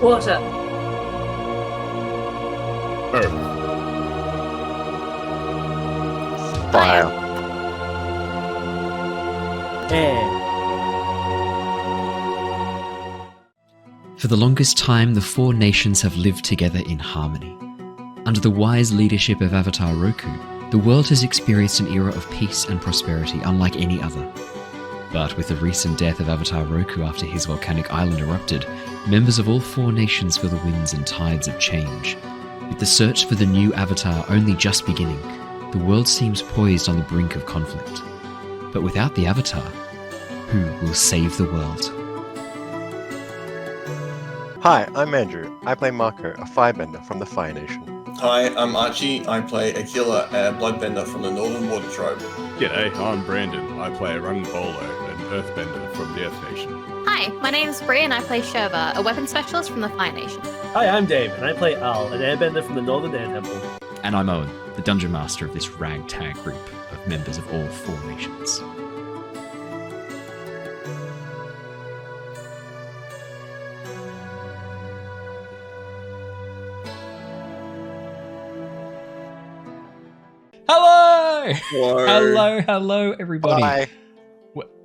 Water. Earth. Fire. Air. For the longest time, the four nations have lived together in harmony. Under the wise leadership of Avatar Roku, the world has experienced an era of peace and prosperity unlike any other. But with the recent death of Avatar Roku after his volcanic island erupted, members of all four nations feel the winds and tides of change. With the search for the new Avatar only just beginning, the world seems poised on the brink of conflict. But without the Avatar, who will save the world? Hi, I'm Andrew. I play Mako, a firebender from the Fire Nation. Hi, I'm Archie. I play Aquila, a bloodbender from the Northern Water Tribe. G'day, I'm Brandon. I play Rung-Bolo, an earthbender from the Earth Nation. Hi, my name's Bree and I play Shurva, a weapon specialist from the Fire Nation. Hi, I'm Dave, and I play Al, an airbender from the Northern Air Temple. And I'm Owen, the dungeon master of this ragtag group of members of all four nations. Hello! Hello, everybody. Bye.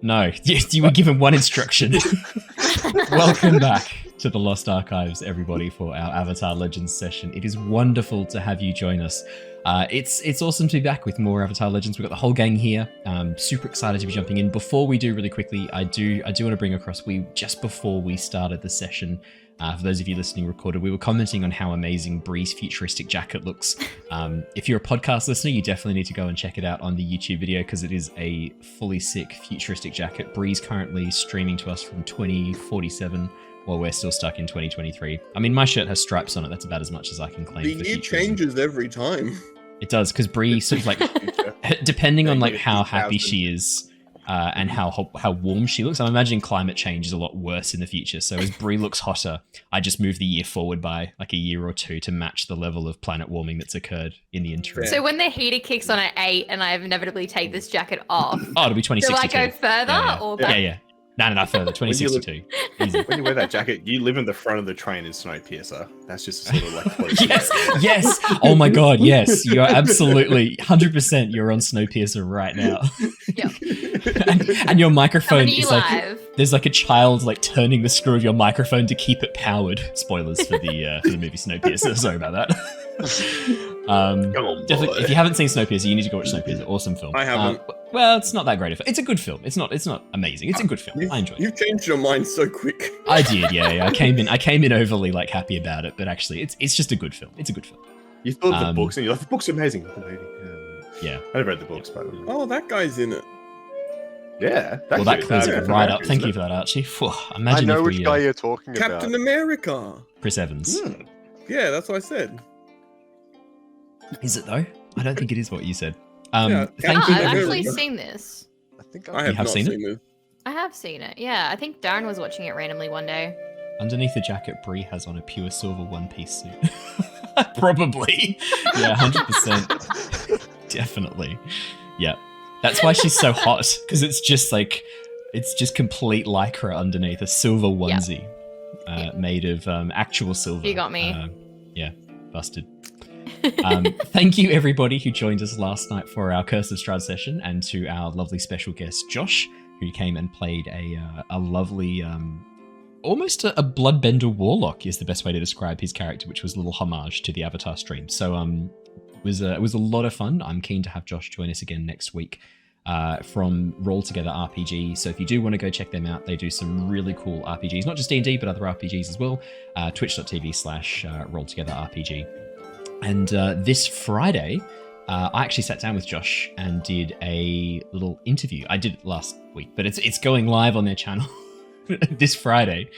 No, you were given one instruction. Welcome back to the Lost Archives, everybody, for our Avatar Legends session. It is wonderful to have you join us. It's awesome to be back with more Avatar Legends. We've got the whole gang here. Super excited to be jumping in. Before we do, really quickly, I do want to bring across, just before we started the session, for those of you listening recorded, we were commenting on how amazing Bree's futuristic jacket looks. If you're a podcast listener, you definitely need to go and check it out on the YouTube video because it is a fully sick futuristic jacket. Bree's currently streaming to us from 2047 while we're still stuck in 2023. I mean, my shirt has stripes on it. That's about as much as I can claim. The year changes every time. It does, because Bree sort of like, depending on like how happy she is, and how warm she looks. I'm imagining climate change is a lot worse in the future. So as Bree looks hotter, I just move the year forward by like a year or two to match the level of planet warming that's occurred in the interim. So when the heater kicks on at 8 and I inevitably take this jacket off, it'll be 2062. do I go further or back? Yeah. No, further. 2062. Easy. When you wear that jacket, you live in the front of the train in Snowpiercer. That's just a sort of like close. Yes. Oh my God, yes. You're absolutely 100%. You're on Snowpiercer right now. Yep. and your microphone is like live. there's like a child like turning the screw of your microphone to keep it powered. Spoilers for the movie Snowpiercer. Sorry about that. Come on, definitely, boy. if you haven't seen Snowpiercer, you need to go watch Snowpiercer. Awesome film. I haven't. Well, it's not that great. It's a good film. It's not amazing. It's a good film. I enjoy it. You've changed your mind so quick. I did. Yeah. I came in overly like happy about it, but actually, it's just a good film. It's a good film. You thought the books, and you're like, the book's amazing. Yeah. I've read the books, but Oh, that guy's in it. yeah. Well, that clears it right up. Thank you for that, Archie. Phew, imagine I know if which we, guy you're talking Captain about. America. Chris Evans. Yeah, that's what I said. Is it though? I don't think it is what you said. Yeah, Thank Oh, you. I've Captain actually America. seen this. I think I have have not seen seen it? this. I have seen it. Yeah, I think Darren was watching it randomly one day. Underneath the jacket, Bree has on a pure silver one-piece suit. Probably. Yeah, 100%. Definitely. Yeah. That's why she's so hot, because it's just complete lycra underneath, a silver onesie made of actual silver. You got me. Yeah, busted. Thank you, everybody who joined us last night for our Curse of Strahd session, and to our lovely special guest, Josh, who came and played a lovely, almost a bloodbender warlock is the best way to describe his character, which was a little homage to the Avatar stream. So it was a lot of fun. I'm keen to have Josh join us again next week from Roll Together RPG. So if you do want to go check them out, they do some really cool RPGs, not just D&D, but other RPGs as well. Twitch.tv/RollTogetherRPG. And this Friday, I actually sat down with Josh and did a little interview. I did it last week, but it's going live on their channel this Friday.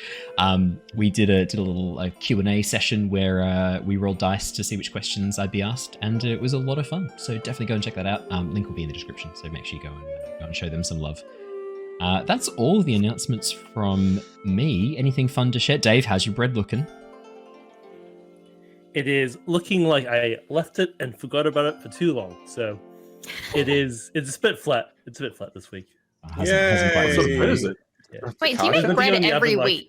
We did a little Q&A session where we rolled dice to see which questions I'd be asked, and it was a lot of fun. So definitely go and check that out. Link will be in the description, so make sure you go and show them some love. That's all of the announcements from me. Anything fun to share? Dave, how's your bread looking? It is looking like I left it and forgot about it for too long. So it's a bit flat. It's a bit flat this week. Hasn't quite Yay. What sort of bread is it? Yeah. Wait, do you make Nothing bread on the every oven, like- week?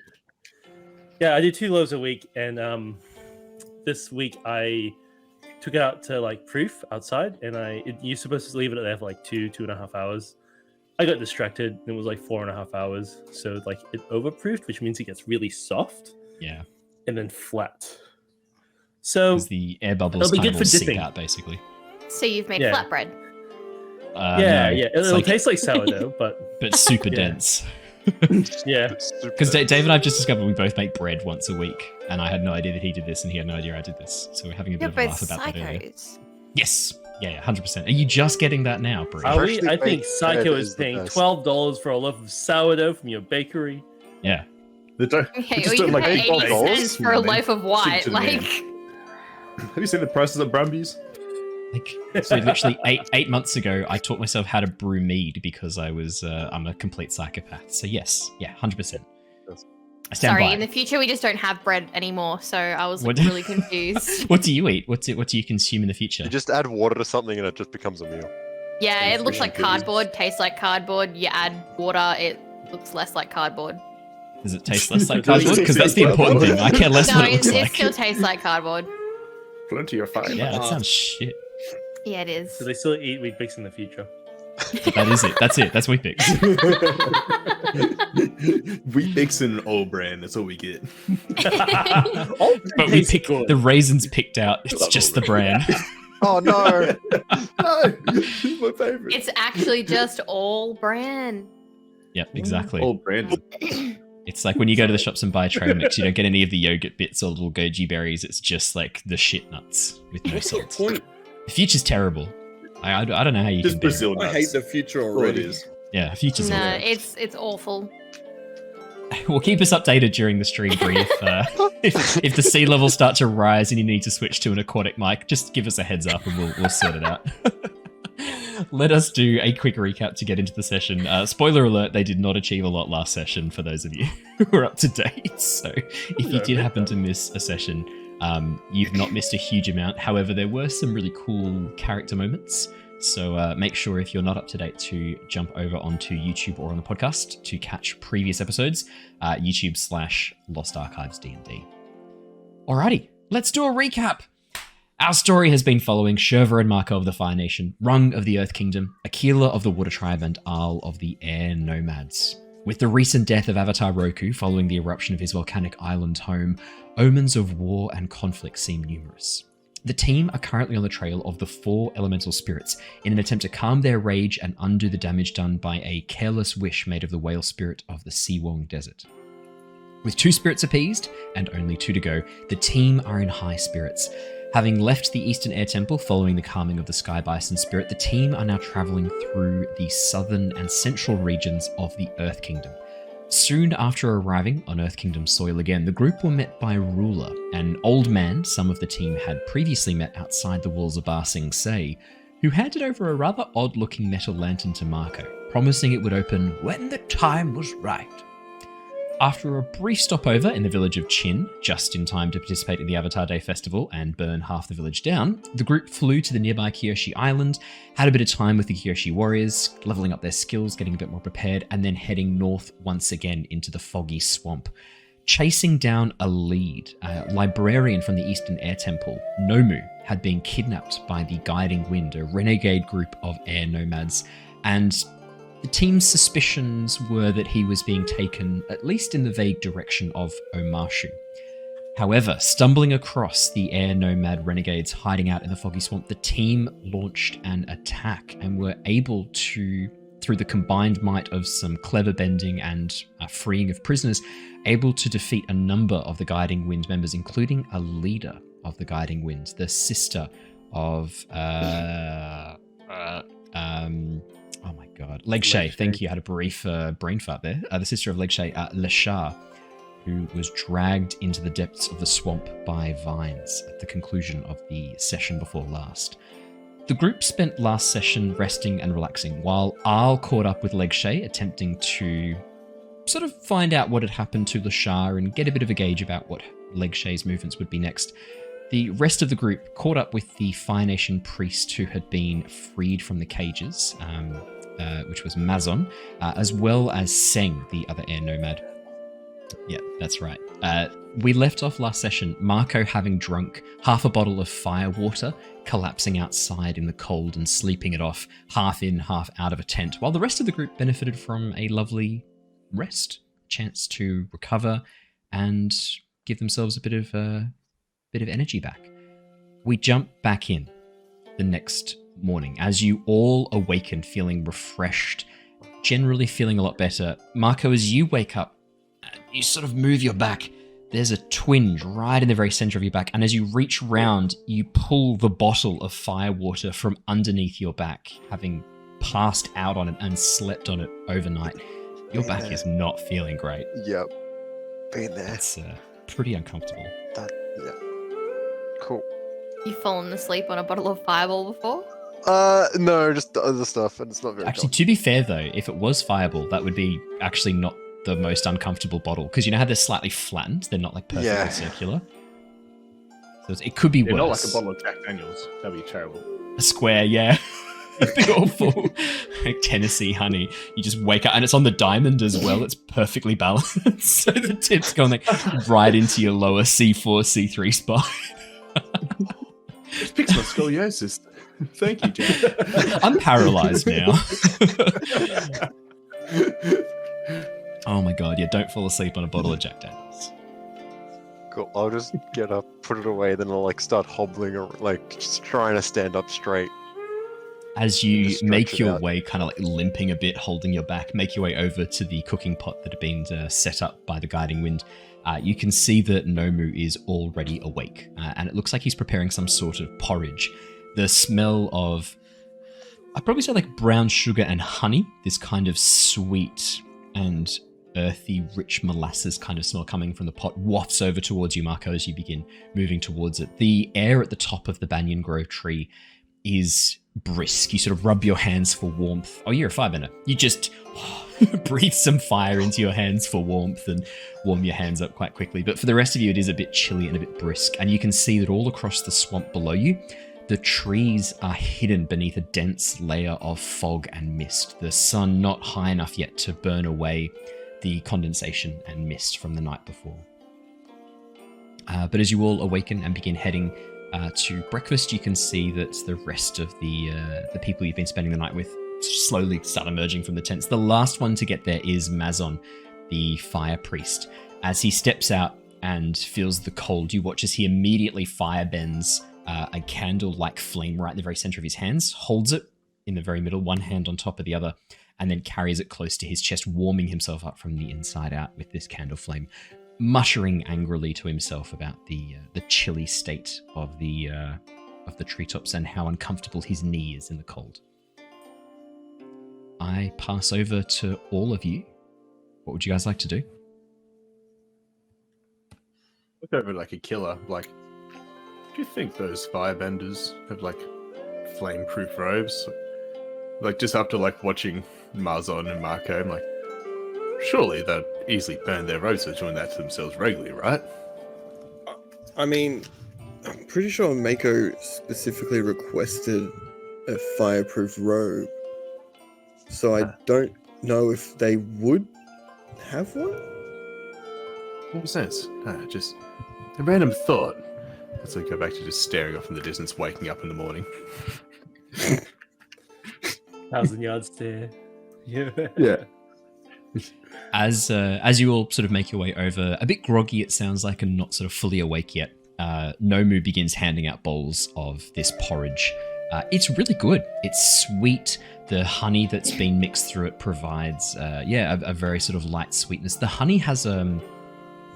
Yeah, I do 2 loaves a week, and this week I took it out to like proof outside, and you're supposed to leave it there for like 2.5 hours. I got distracted. It was like 4.5 hours, so like it overproofed, which means it gets really soft. Yeah. And then flat. So Because the air bubbles it'll be kind good of for all seep dipping. out, basically. So you've made Yeah. flatbread. Yeah, No, yeah. it's It'll like- taste like sourdough, but but super Yeah. dense. yeah. Because Dave and I've just discovered we both make bread once a week, and I had no idea that he did this, and he had no idea I did this. So we're having a bit You're of a both laugh about that earlier. psychos. Yes, yeah, 100%. Are you just getting that now, Bree? Are we? Freshly I think baked Psycho bread is is the paying best. $12 for a loaf of sourdough from your bakery. Yeah. They don't, Okay, they just or you don't can like pay big 80 balls, cents you for a know, they loaf of ship white. to the man. Like, Have you seen the prices of Brumbies? Like, so literally eight months ago, I taught myself how to brew mead because I'm a complete psychopath. So yes, yeah, 100%. I stand sorry, by in the it. future we just don't have bread anymore, so I was What- really confused. What do you eat? What do you consume in the future? You just add water to something and it just becomes a meal. Yeah, it looks like Goodies. cardboard, tastes like cardboard. You add water, it looks less like cardboard. Does it taste less like Does it cardboard? Because taste that's the like important thing. cardboard? I care less No, what it looks it like. still tastes like cardboard. Plenty of fine. Yeah, that sounds shit. Yeah, it is. So they still eat Weet Bix in the future. That is it. That's it. That's Weet Bix. We fix an old brand. That's what we get. Oh, But we pick the raisins picked out. It's Love just over the brand. Oh no! No, he's my favorite. It's actually just all brand. Yep, exactly. Old brand. It's like when you go to the shops and buy a trail mix, you don't get any of the yogurt bits or little goji berries. It's just like the shit nuts with no What's the salt. point? The future's terrible. I don't know how you Just can do it. Brazil nuts. I hate the future All it already. is. Yeah, the future's No, awful. it's awful. Well, keep us updated during the stream, Bree. If the sea levels start to rise and you need to switch to an aquatic mic, just give us a heads up and we'll sort it out. Let us do a quick recap to get into the session. Spoiler alert, they did not achieve a lot last session for those of you who are up to date. So if you did happen to miss a session, you've not missed a huge amount. However, there were some really cool character moments. So make sure if you're not up to date to jump over onto YouTube or on the podcast to catch previous episodes, YouTube/Lost Archives D&D. Alrighty, let's do a recap. Our story has been following Shurva and Mako of the Fire Nation, Rung of the Earth Kingdom, Aquila of the Water Tribe, and Aal of the Air Nomads. With the recent death of Avatar Roku following the eruption of his volcanic island home, omens of war and conflict seem numerous. The team are currently on the trail of the 4 elemental spirits in an attempt to calm their rage and undo the damage done by a careless wish made of the whale spirit of the Siwong Desert. With 2 spirits appeased, and only 2 to go, the team are in high spirits. Having left the Eastern Air Temple following the calming of the Sky Bison spirit, the team are now travelling through the southern and central regions of the Earth Kingdom. Soon after arriving on Earth Kingdom soil again, the group were met by Ruler, an old man some of the team had previously met outside the walls of Ba Sing Se, who handed over a rather odd-looking metal lantern to Mako, promising it would open when the time was right. After a brief stopover in the village of Chin, just in time to participate in the Avatar Day Festival and burn half the village down, the group flew to the nearby Kyoshi Island, had a bit of time with the Kyoshi warriors, leveling up their skills, getting a bit more prepared, and then heading north once again into the foggy swamp. Chasing down a lead, a librarian from the Eastern Air Temple, Nomu, had been kidnapped by the Guiding Wind, a renegade group of air nomads, and the team's suspicions were that he was being taken, at least in the vague direction of Omashu. However, stumbling across the air nomad renegades hiding out in the foggy swamp, the team launched an attack and were able to, through the combined might of some clever bending and freeing of prisoners, able to defeat a number of the Guiding Wind members, including a leader of the Guiding Wind, the sister of oh my god, Legshay. Thank you. I had a brief brain fart there. The sister of Legshay, Lashar, who was dragged into the depths of the swamp by vines at the conclusion of the session before last. The group spent last session resting and relaxing, while Aal caught up with Legshay, attempting to sort of find out what had happened to Lashar and get a bit of a gauge about what Legshay's movements would be next. The rest of the group caught up with the Fire Nation priest who had been freed from the cages, which was Mazon, as well as Seng, the other air nomad. Yeah, that's right. We left off last session, Mako having drunk half a bottle of fire water, collapsing outside in the cold and sleeping it off, half in, half out of a tent, while the rest of the group benefited from a lovely rest, chance to recover and give themselves a bit of energy back. We jump back in the next morning as you all awaken feeling refreshed, generally feeling a lot better. Mako, as you wake up, you sort of move your back. There's a twinge right in the very center of your back, and as you reach round, you pull the bottle of fire water from underneath your back, having passed out on it and slept on it overnight. Your back is not feeling great. Yep. Been there. It's pretty uncomfortable. Yeah. Cool. You fallen asleep on a bottle of Fireball before? No, just the other stuff, and it's not very Actually, to be fair though, if it was Fireball, that would be actually not the most uncomfortable bottle, because you know how they're slightly flattened, they're not like perfectly circular. So it could be worse. Not like a bottle of Jack Daniels. That'd be terrible. A square, yeah. It'd be awful. Like Tennessee honey. You just wake up, and it's on the diamond as well. It's perfectly balanced. So the tip's going like right into your lower C4, C3 spot. Just fix my scoliosis. Thank you, Jack. I'm paralyzed now. Oh my god, yeah, don't fall asleep on a bottle of Jack Daniels. Cool. I'll just get up, put it away, then I'll like start hobbling, or like just trying to stand up straight. As you Just make stretch it your out. way, kind of like limping a bit, holding your back, make your way over to the cooking pot that had been set up by the guiding wind, you can see that Nomu is already awake, and it looks like he's preparing some sort of porridge. The smell of, I'd probably say like brown sugar and honey, this kind of sweet and earthy, rich molasses kind of smell coming from the pot wafts over towards you, Mako, as you begin moving towards it. The air at the top of the Banyan Grove tree is brisk. You sort of rub your hands for warmth. Oh, you're a firebender. You just breathe some fire into your hands for warmth and warm your hands up quite quickly. But for the rest of you, it is a bit chilly and a bit brisk. And you can see that all across the swamp below you, the trees are hidden beneath a dense layer of fog and mist. The sun not high enough yet to burn away the condensation and mist from the night before. But as you all awaken and begin heading to breakfast, you can see that the rest of the people you've been spending the night with slowly start emerging from the tents. The last one to get there is Mazon, the fire priest. As he steps out and feels the cold, you watch as he immediately firebends a candle-like flame right in the very center of his hands, holds it in the very middle, one hand on top of the other, and then carries it close to his chest, warming himself up from the inside out with this candle flame, muttering angrily to himself about the chilly state of the treetops and how uncomfortable his knee is in the cold. I pass over to all of you. What would you guys like to do? Look over like a killer. Like, do you think those firebenders have like flame-proof robes? Like, just after like watching Mazon and Mako, I'm like, surely they'd easily burn their robes for doing that to themselves regularly, right? I mean, I'm pretty sure Mako specifically requested a fireproof robe. So I don't know if they would have one. Makes sense. Just a random thought. Let's go back to just staring off in the distance, waking up in the morning. 1,000-yard stare. Yeah. Yeah. As you all sort of make your way over, a bit groggy it sounds like, and not sort of fully awake yet, Nomu begins handing out bowls of this porridge. It's really good. It's sweet. The honey that's been mixed through it provides, a very sort of light sweetness. The honey has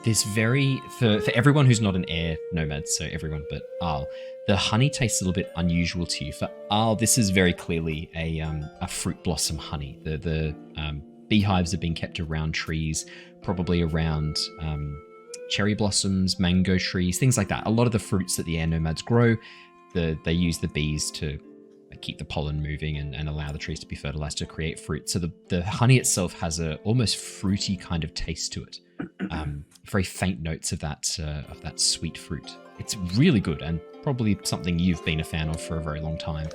this very, for everyone who's not an air nomad, so everyone but Al, the honey tastes a little bit unusual to you. For Al, this is very clearly a fruit blossom honey. The beehives have been kept around trees, probably around cherry blossoms, mango trees, things like that. A lot of the fruits that the air nomads grow, they use the bees to keep the pollen moving and allow the trees to be fertilized to create fruit. So the honey itself has a almost fruity kind of taste to it. Very faint notes of that sweet fruit. It's really good and probably something you've been a fan of for a very long time.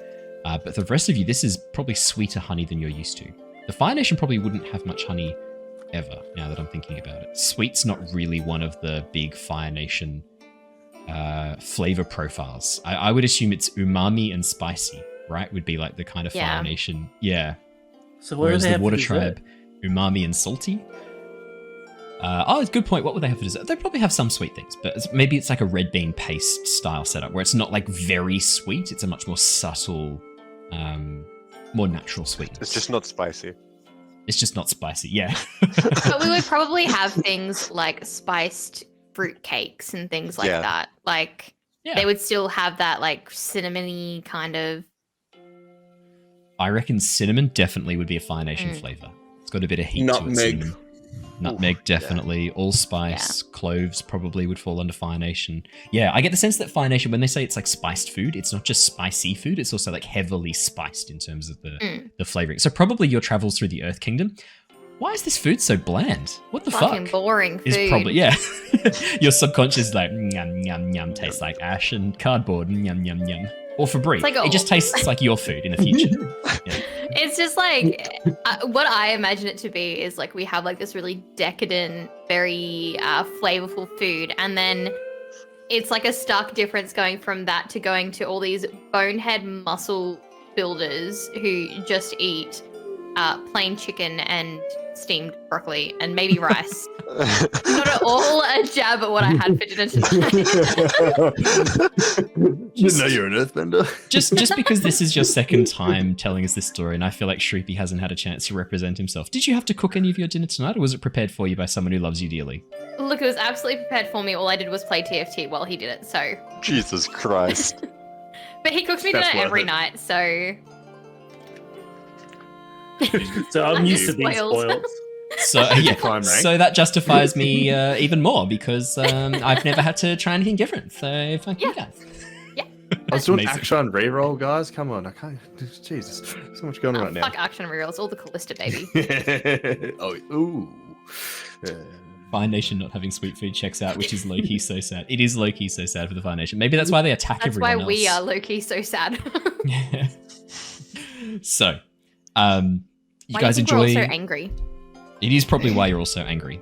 But for the rest of you, this is probably sweeter honey than you're used to. The Fire Nation probably wouldn't have much honey ever, now that I'm thinking about it. Sweet's not really one of the big Fire Nation flavor profiles. I would assume it's umami and spicy, right? Would be like the kind of Fire Nation. Yeah. So what Whereas do they the have Water for Tribe, dessert? umami and salty. It's a good point. What would they have for dessert? They probably have some sweet things, but maybe it's like a red bean paste style setup where it's not like very sweet. It's a much more subtle, more natural sweetness. It's just not spicy. It's just not spicy. Yeah. But we would probably have things like spiced fruit cakes and things like Yeah. that. Like they would still have that like cinnamony kind of. I reckon cinnamon definitely would be a Fire Nation flavor. It's got a bit of heat to it. Nutmeg. Cinnamon. Nutmeg, Oof, definitely. Allspice, cloves probably would fall under Fire Nation. Yeah, I get the sense that Fire Nation, when they say it's like spiced food, it's not just spicy food, it's also like heavily spiced in terms of the flavoring. So probably your travels through the Earth Kingdom. Why is this food so bland? What the Fucking fuck? boring food. Is probably, yeah. Your subconscious is like, nyam, nyam, nyam, tastes like ash and cardboard, nyam, nyam, nyam. Or for Bree, like it just tastes like your food in the future. Yeah. It's just like what I imagine it to be is like we have like this really decadent, very flavorful food, and then it's like a stark difference going from that to going to all these bonehead muscle builders who just eat plain chicken and steamed broccoli and maybe rice. Not at all a jab at what I had for dinner tonight. Didn't know you're an earthbender. Just because this is your second time telling us this story, and I feel like Shrupi hasn't had a chance to represent himself. Did you have to cook any of your dinner tonight, or was it prepared for you by someone who loves you dearly? Look, it was absolutely prepared for me. All I did was play TFT while he did it, so. Jesus Christ. But he cooks me dinner That's worth every it. night, so. So I'm used to just being spoiled. spoiled. So yeah, Climb rank. so that justifies me even more because I've never had to try anything different. So fuck you guys. I was doing Amazing. action reroll, guys. Come on, I can't. Jesus, so much going on right now. Fuck action reels, all the Callista baby. Oh, ooh. Fire Nation not having sweet food checks out, which is low-key so sad. It is low-key so sad for the Fire Nation. Maybe that's why they attack That's everyone why else. we are low-key so sad. Yeah. So, you Why guys do you think we're all enjoy. so angry? It is probably why you're all so angry.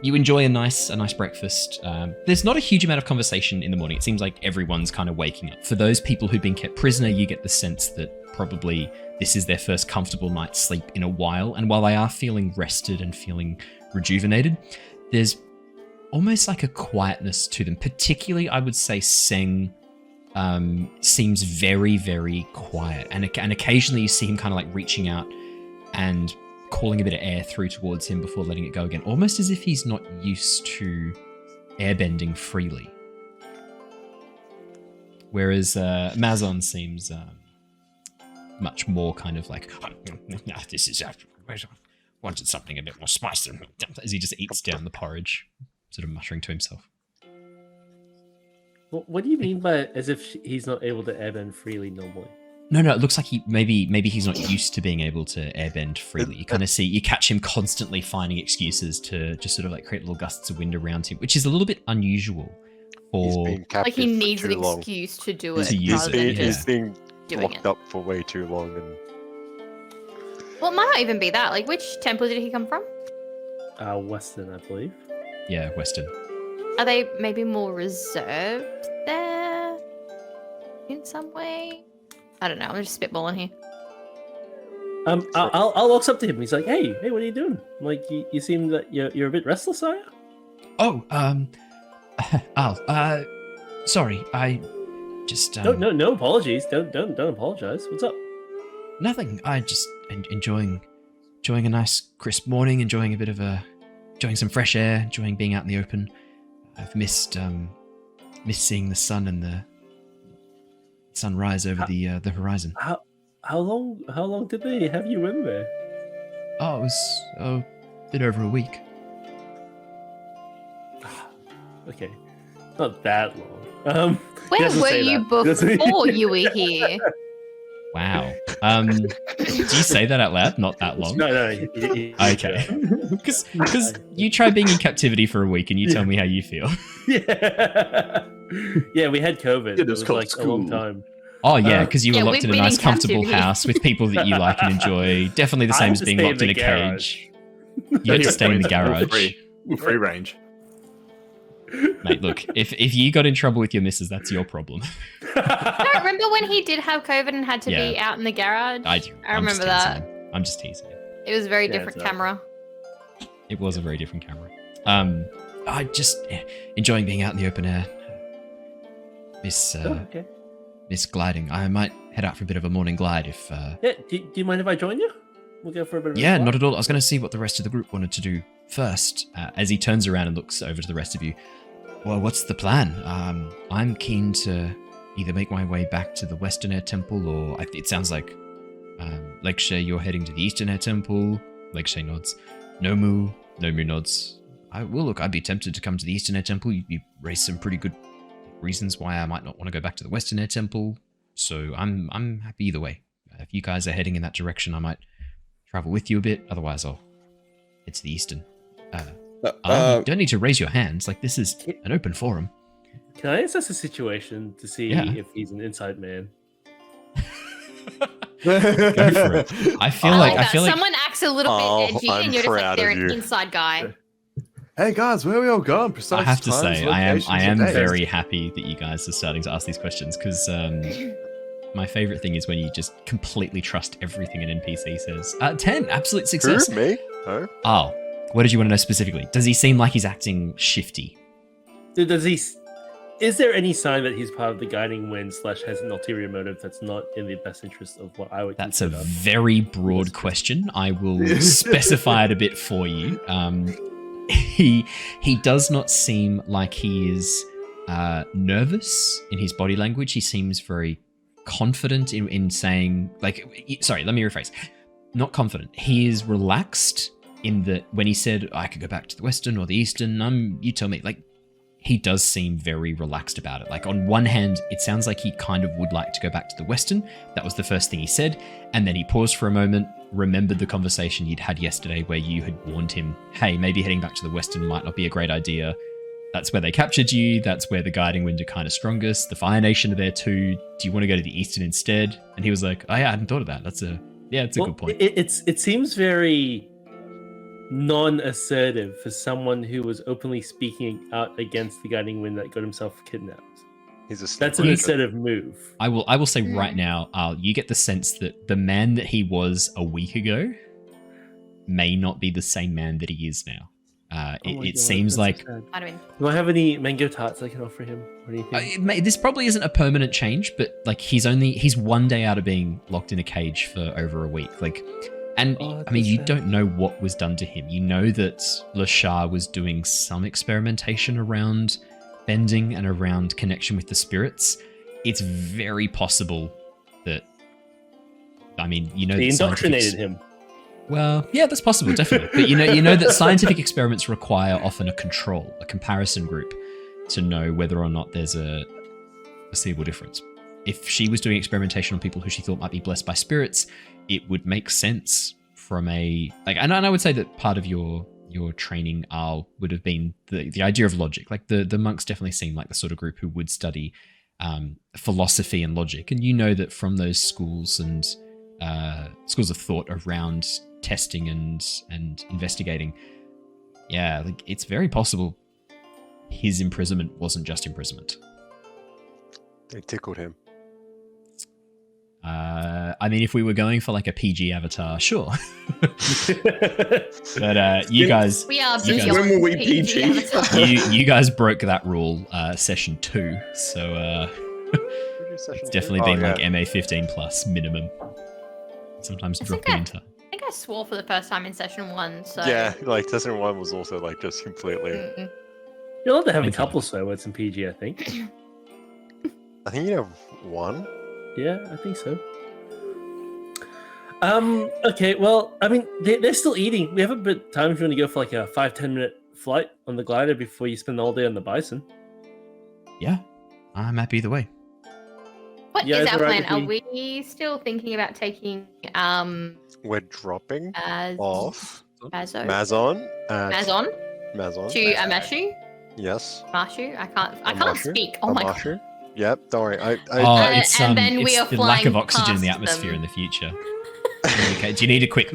You enjoy a nice breakfast. There's not a huge amount of conversation in the morning. It seems like everyone's kind of waking up. For those people who've been kept prisoner, you get the sense that probably this is their first comfortable night's sleep in a while. And while they are feeling rested and feeling rejuvenated, there's almost like a quietness to them. Particularly, I would say Seng seems very, very quiet. And occasionally you see him kind of like reaching out and calling a bit of air through towards him before letting it go again, almost as if he's not used to airbending freely. Whereas Mazon seems much more kind of like, this is, wanted something a bit more spicy, as he just eats down the porridge, sort of muttering to himself. What do you mean by as if he's not able to airbend freely normally? No, it looks like maybe he's not used to being able to airbend freely. You kind of you catch him constantly finding excuses to just sort of like create little gusts of wind around him, which is a little bit unusual He's for. been captive Like he needs for an too long. excuse to do it To use rather it, than yeah. He's just been doing locked it. up for way too long, and Well, it might not even be that. Like, which temple did he come from? Western, I believe. Yeah, Western. Are they maybe more reserved there in some way? I don't know. I'm just spitballing here. I'll walk up to him. He's like, "Hey, what are you doing? Like, you seem that you're a bit restless, are you?" Oh, Al, sorry, I just No apologies. Don't apologize. What's up? nothing. I just enjoying a nice crisp morning, enjoying some fresh air, enjoying being out in the open. I've missed seeing the sun and the sunrise over the horizon. How long did they have you in there? Oh, it was a bit over a week. Okay, not that long. Where doesn't were say you that. Doesn't- before you were here? Wow. Do you say that out loud? Not that long. No. Okay. Because you try being in captivity for a week and you tell me how you feel. Yeah, we had COVID. It It was was called like a long school. time. Oh yeah, because you were Yeah, locked we've in a been nice, in comfortable captivity. house with people that you like and enjoy. Definitely the I same had as to being stay locked in a garage. cage. You had to stay in the garage. Free range. Mate, look, if you got in trouble with your missus, that's your problem. I remember when he did have COVID and had to be out in the garage. I do. I remember that. I'm just teasing him. It was a very different camera. It was a very different camera. I just enjoying being out in the open air. Miss gliding. I might head out for a bit of a morning glide if. Yeah. Do you mind if I join you? We'll go for a bit of. Yeah, not at all. I was going to see what the rest of the group wanted to do first. As he turns around and looks over to the rest of you. Well, what's the plan? I'm keen to either make my way back to the Western Air Temple, or it sounds like Lakeshare, you're heading to the Eastern Air Temple. Lakeshare nods. Nomu nods. I'd be tempted to come to the Eastern Air Temple. You raised some pretty good reasons why I might not want to go back to the Western Air Temple. So I'm happy either way. If you guys are heading in that direction, I might travel with you a bit. Otherwise, I'll head to the Eastern. You don't need to raise your hands. Like, this is an open forum. Can I assess the situation to see if he's an inside man? Go for it. I feel like someone acts a little bit edgy, and you're just like they're an inside guy. Hey guys, where are we all going? Precise I have to times, say, I am locations, and very happy that you guys are starting to ask these questions, because my favorite thing is when you just completely trust everything an NPC says. 10, absolute success. Who? Me? Oh. Oh, what did you want to know specifically? Does he seem like he's acting shifty? Is there any sign that he's part of the guiding wind / has an ulterior motive that's not in the best interest of what I would That's a consider? very broad question. I will specify it a bit for you. He does not seem like he is nervous in his body language. He seems very confident in saying, sorry, let me rephrase. Not confident. He is relaxed in that when he said, I could go back to the Western or the Eastern, you tell me, he does seem very relaxed about it. Like, on one hand, it sounds like he kind of would like to go back to the Western. That was the first thing he said. And then he paused for a moment, remembered the conversation you'd had yesterday where you had warned him, hey, maybe heading back to the Western might not be a great idea. That's where they captured you. That's where the guiding wind are kind of strongest. The Fire Nation are there too. Do you want to go to the Eastern instead? And he was like, oh yeah, I hadn't thought of that. It's a good point. It seems very non-assertive for someone who was openly speaking out against the guiding wind that got himself kidnapped. That's an assertive move. I will say right now, you get the sense that the man that he was a week ago may not be the same man that he is now. It seems like... So do I have any mango tarts I can offer him? What do you think? This probably isn't a permanent change, but he's 1 day out of being locked in a cage for over a week. You don't know what was done to him. You know that Lucifer was doing some experimentation around bending and around connection with the spirits. It's very possible that... They indoctrinated him. Well, yeah, that's possible, definitely. But you know that scientific experiments require often a comparison group, to know whether or not there's a foreseeable difference. If she was doing experimentation on people who she thought might be blessed by spirits, it would make sense from and I would say that part of your training would have been the idea of logic. Like the monks definitely seem like the sort of group who would study philosophy and logic, and you know that from those schools and schools of thought around testing and investigating, it's very possible his imprisonment wasn't just imprisonment. They tickled him. If we were going for like a PG avatar, sure. But you guys, when were we PG? you guys broke that rule session 2, so it's definitely been like MA 15 plus minimum. Sometimes dropping into. I think I swore for the first time in session 1. So session 1 was also just completely. Mm-mm. You're allowed to have a couple swear words in PG, I think. I think you have 1. Yeah, I think so. Okay, well, they're still eating. We have a bit of time if you want to go for like a 5-10 minute flight on the glider before you spend all day on the bison. Yeah, I'm happy either way. What is our plan? Are we still thinking about taking We're dropping off Mazon to Omashu? Yes. Omashu? I can't speak. Oh my god. Yep, don't worry. And then we are the lack flying of oxygen in the past atmosphere them. in the future. Okay, do you need a quick...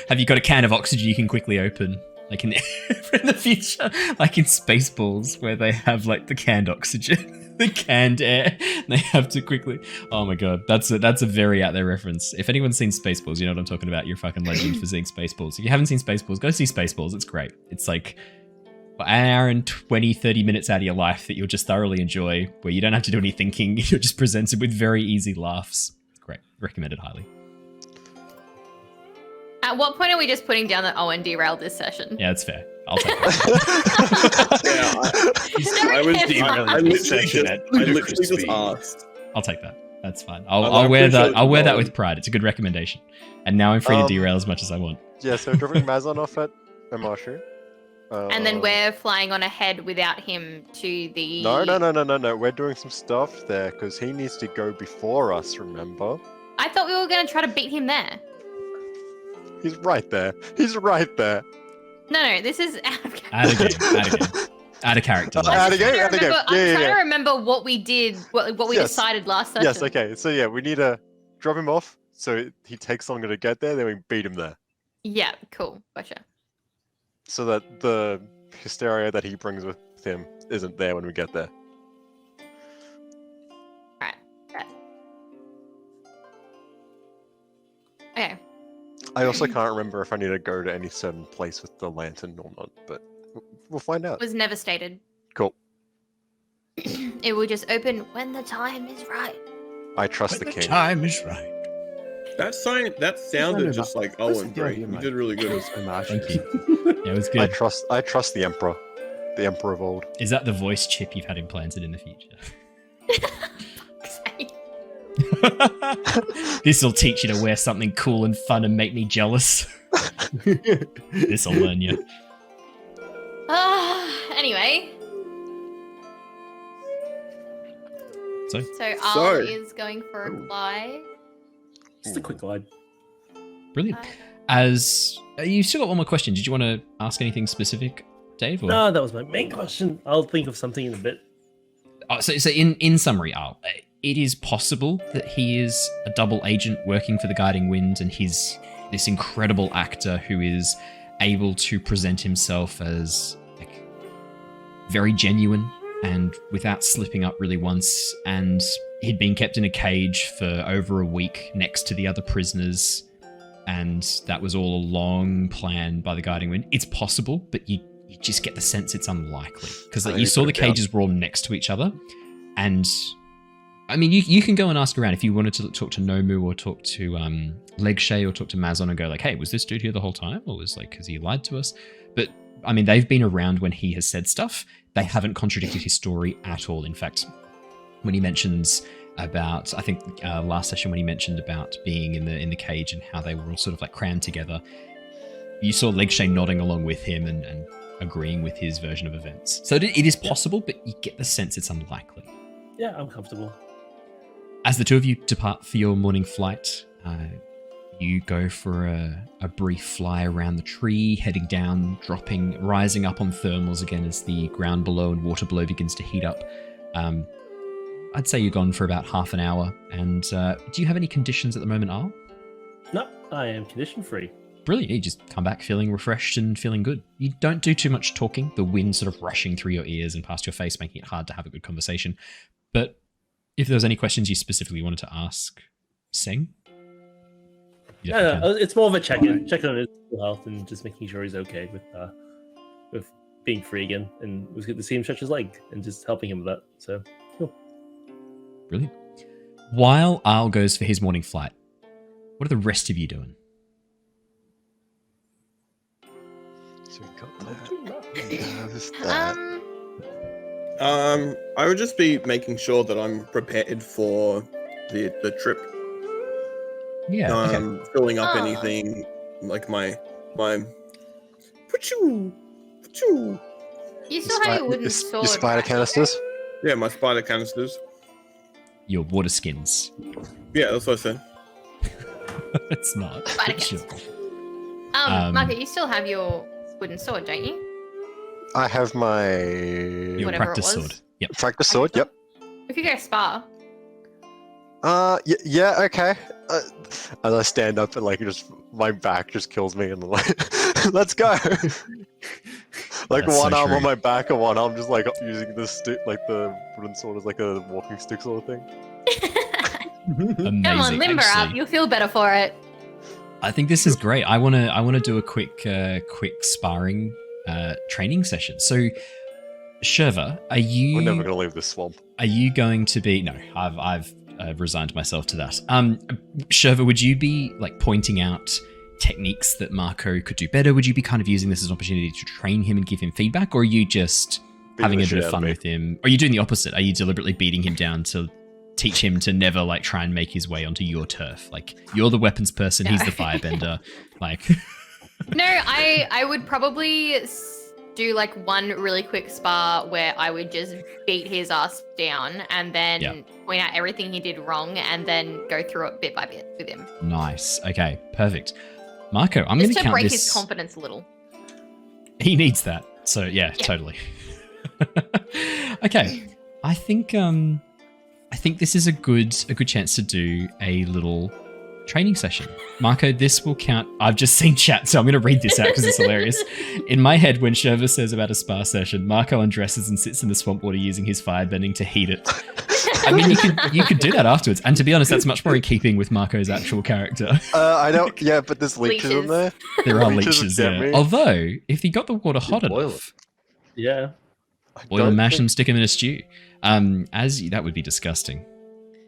Have you got a can of oxygen you can quickly open? Like in the future, like in Spaceballs, where they have like the canned oxygen, the canned air, and they have to quickly. Oh my god, that's a very out there reference. If anyone's seen Spaceballs, you know what I'm talking about. You're a fucking legend for seeing Spaceballs. If you haven't seen Spaceballs, go see Spaceballs. It's great. It's like an hour and 20, 30 minutes out of your life that you'll just thoroughly enjoy, where you don't have to do any thinking. You're just presented with very easy laughs. Great, recommended highly. At what point are we just putting down that Owen derailed this session? Yeah, that's fair. I'll take it. I literally Ludicrous just speed. asked. I'll take that. That's fine. I'm I'll wear pretty that. sure I'll wear that Owen- with pride. It's a good recommendation. And now I'm free to derail as much as I want. Yeah, so dropping Mazon off at Omashu. And then we're flying on ahead without him to the... No. We're doing some stuff there because he needs to go before us, remember? I thought we were going to try to beat him there. He's right there. He's right there. No, this is out of Out of game. Out of character. Out of game. I'm trying to Yeah. remember what we did, what we Yes. decided last session. Yes, okay. So yeah, we need to drop him off so he takes longer to get there, then we beat him there. Yeah, cool. Gotcha. So that the hysteria that he brings with him isn't there when we get there. Right. Okay. I also can't remember if I need to go to any certain place with the lantern or not, but we'll find out. It was never stated. Cool. It will just open when the time is right. I trust the king. time is right. That sounded just like Owen Bree. You did really good. Thank you. Yeah, it was good. I trust the emperor of old. Is that the voice chip you've had implanted in the future? This'll teach you to wear something cool and fun and make me jealous. This'll learn you. Anyway. So Al is going for a fly. Just a quick glide. brilliant. As you still got one more question. Did you want to ask anything specific, Dave? Or? No, that was my main question. I'll think of something in a bit. So in summary, Al, it is possible that he is a double agent working for the Guiding Wind, and he's this incredible actor who is able to present himself as like very genuine and without slipping up really once. And he'd been kept in a cage for over a week next to the other prisoners, and that was all a long plan by the Guiding Wind. It's possible, but you just get the sense it's unlikely because like, you saw the cages were all next to each other, and I mean you can go and ask around if you wanted to talk to Nomu or talk to Legshay or talk to Mazon and go like, hey, was this dude here the whole time, or was like, has he lied to us? But I mean, they've been around when he has said stuff. They haven't contradicted his story at all. In fact, when he mentions about, I think last session when he mentioned about being in the cage and how they were all sort of like crammed together, you saw Legshay nodding along with him and agreeing with his version of events. So it is possible, but you get the sense it's unlikely. Yeah, I'm comfortable. As the two of you depart for your morning flight, you go for a brief fly around the tree, heading down, dropping, rising up on thermals again as the ground below and water below begins to heat up. I'd say you're gone for about half an hour. And do you have any conditions at the moment, Al? No, I am condition free. Brilliant. You just come back feeling refreshed and feeling good. You don't do too much talking, the wind sort of rushing through your ears and past your face, making it hard to have a good conversation. But if there was any questions you specifically wanted to ask Seng? Yeah, it's more of a check-in on his health and just making sure he's okay with being free again. And it was good to see him stretch his leg and just helping him with that. So, cool. Brilliant. While Al goes for his morning flight, what are the rest of you doing? So we got that. I would just be making sure that I'm prepared for the trip. Yeah. Okay. Filling up anything like my Pachoo. You still have your wooden sword. Your spider right? canisters? Yeah, my spider canisters. Your water skins. Yeah, that's what I said. It's not. Spider Sure. Mako, you still have your wooden sword, don't you? I have my Your Whatever practice it was. sword. Yep. practice sword, yep. We could go spa. Yeah, okay. As I stand up and like just my back just kills me and like, let's go. Like That's one so arm true. on my back and one arm just like using the stick, like the wooden sword as like a walking stick sort of thing. Amazing. Come on, limber up. Actually, You'll feel better for it. I think this is great. I wanna do a quick sparring training session. So, Shurva, are you? We're never gonna leave this swamp. Are you going to be? No, I've resigned myself to that. Shurva, would you be like pointing out techniques that Mako could do better? Would you be kind of using this as an opportunity to train him and give him feedback, or are you just having a bit of fun with him? Or are you doing the opposite? Are you deliberately beating him down to teach him to never like try and make his way onto your turf? Like you're the weapons person, he's the firebender. Like No, I would probably do like one really quick spar where I would just beat his ass down and then point out everything he did wrong and then go through it bit by bit with him. nice. Okay, perfect. Mako, I'm going Just to to count break this. his confidence a little. He needs that. So yeah. Totally. Okay, I think this is a good chance to do a little training session. Mako, this will count. I've just seen chat, so I'm going to read this out because it's hilarious. In my head, when Shurva says about a spa session, Mako undresses and sits in the swamp water using his firebending to heat it. I mean, you could do that afterwards. And to be honest, that's much more in keeping with Marco's actual character. I don't. Yeah, but there's leeches in there. There are Leeches leeches, would yeah. get me. Although, if you got the water hot boil enough, Yeah. boil them, mash them, stick them in a stew. That would be disgusting.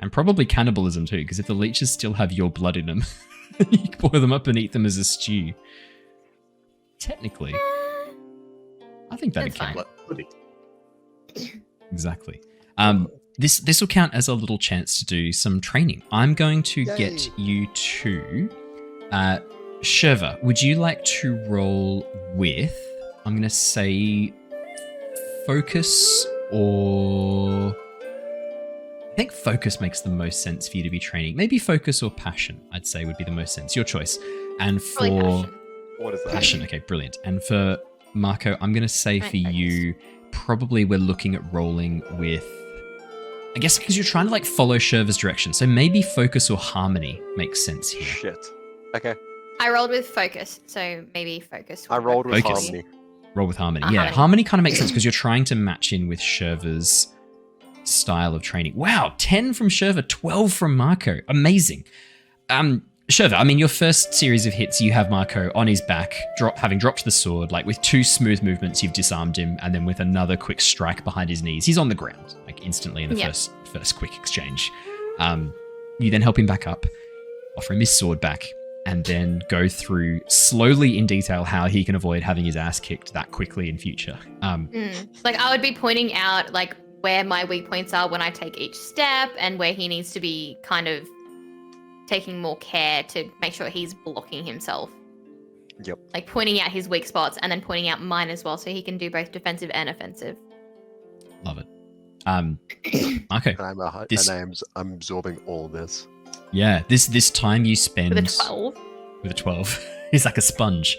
And probably cannibalism too, because if the leeches still have your blood in them, you can boil them up and eat them as a stew. Technically. I think that'd That's count. fine. Exactly. This will count as a little chance to do some training. I'm going to get you to Shurva, would you like to roll with, I'm going to say, focus or... I think focus makes the most sense for you to be training. Maybe focus or passion, I'd say, would be the most sense. Your choice. And for... Probably passion. What is that? Passion, okay, brilliant. And for Mako, I'm going to say Right, for you, probably we're looking at rolling with... I guess because you're trying to like follow Shurva's direction. So maybe focus or harmony makes sense here. Shit. Okay. I rolled with focus, so maybe focus. I would rolled with work for Focus. you. harmony. Roll with harmony. Harmony. Yeah, harmony kind of makes sense because you're trying to match in with Shurva's style of training. Wow, 10 from Shurva, 12 from Mako. Amazing. Shurva, I mean, your first series of hits, you have Mako on his back, having dropped the sword. Like with 2 smooth movements, you've disarmed him, and then with another quick strike behind his knees, he's on the ground, like instantly in the first quick exchange. You then help him back up, offer him his sword back, and then go through slowly in detail how he can avoid having his ass kicked that quickly in future. Like I would be pointing out like where my weak points are when I take each step and where he needs to be kind of taking more care to make sure he's blocking himself. Yep. Like pointing out his weak spots and then pointing out mine as well so he can do both defensive and offensive. Love it. Okay. And I'm absorbing all this. Yeah, this time you spend With a 12. With a 12. He's like a sponge.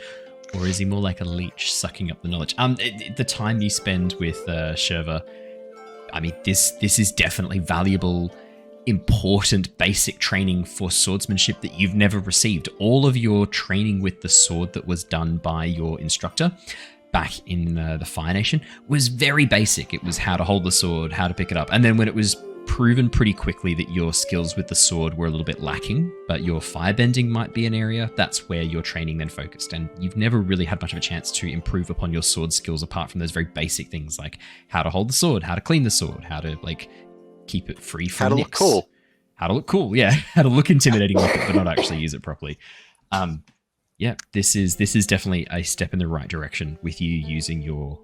Or is he more like a leech sucking up the knowledge? The time you spend with Shurva, I mean, this is definitely valuable, important, basic training for swordsmanship that you've never received. All of your training with the sword that was done by your instructor back in the Fire Nation was very basic. It was how to hold the sword, how to pick it up. And then when it was proven pretty quickly that your skills with the sword were a little bit lacking, but your firebending might be an area, that's where your training then focused. And you've never really had much of a chance to improve upon your sword skills apart from those very basic things like how to hold the sword, how to clean the sword, how to like keep it free from How to look nicks. cool. How to look cool, yeah. How to look intimidating with it, but not actually use it properly. Yeah, this is definitely a step in the right direction with you using your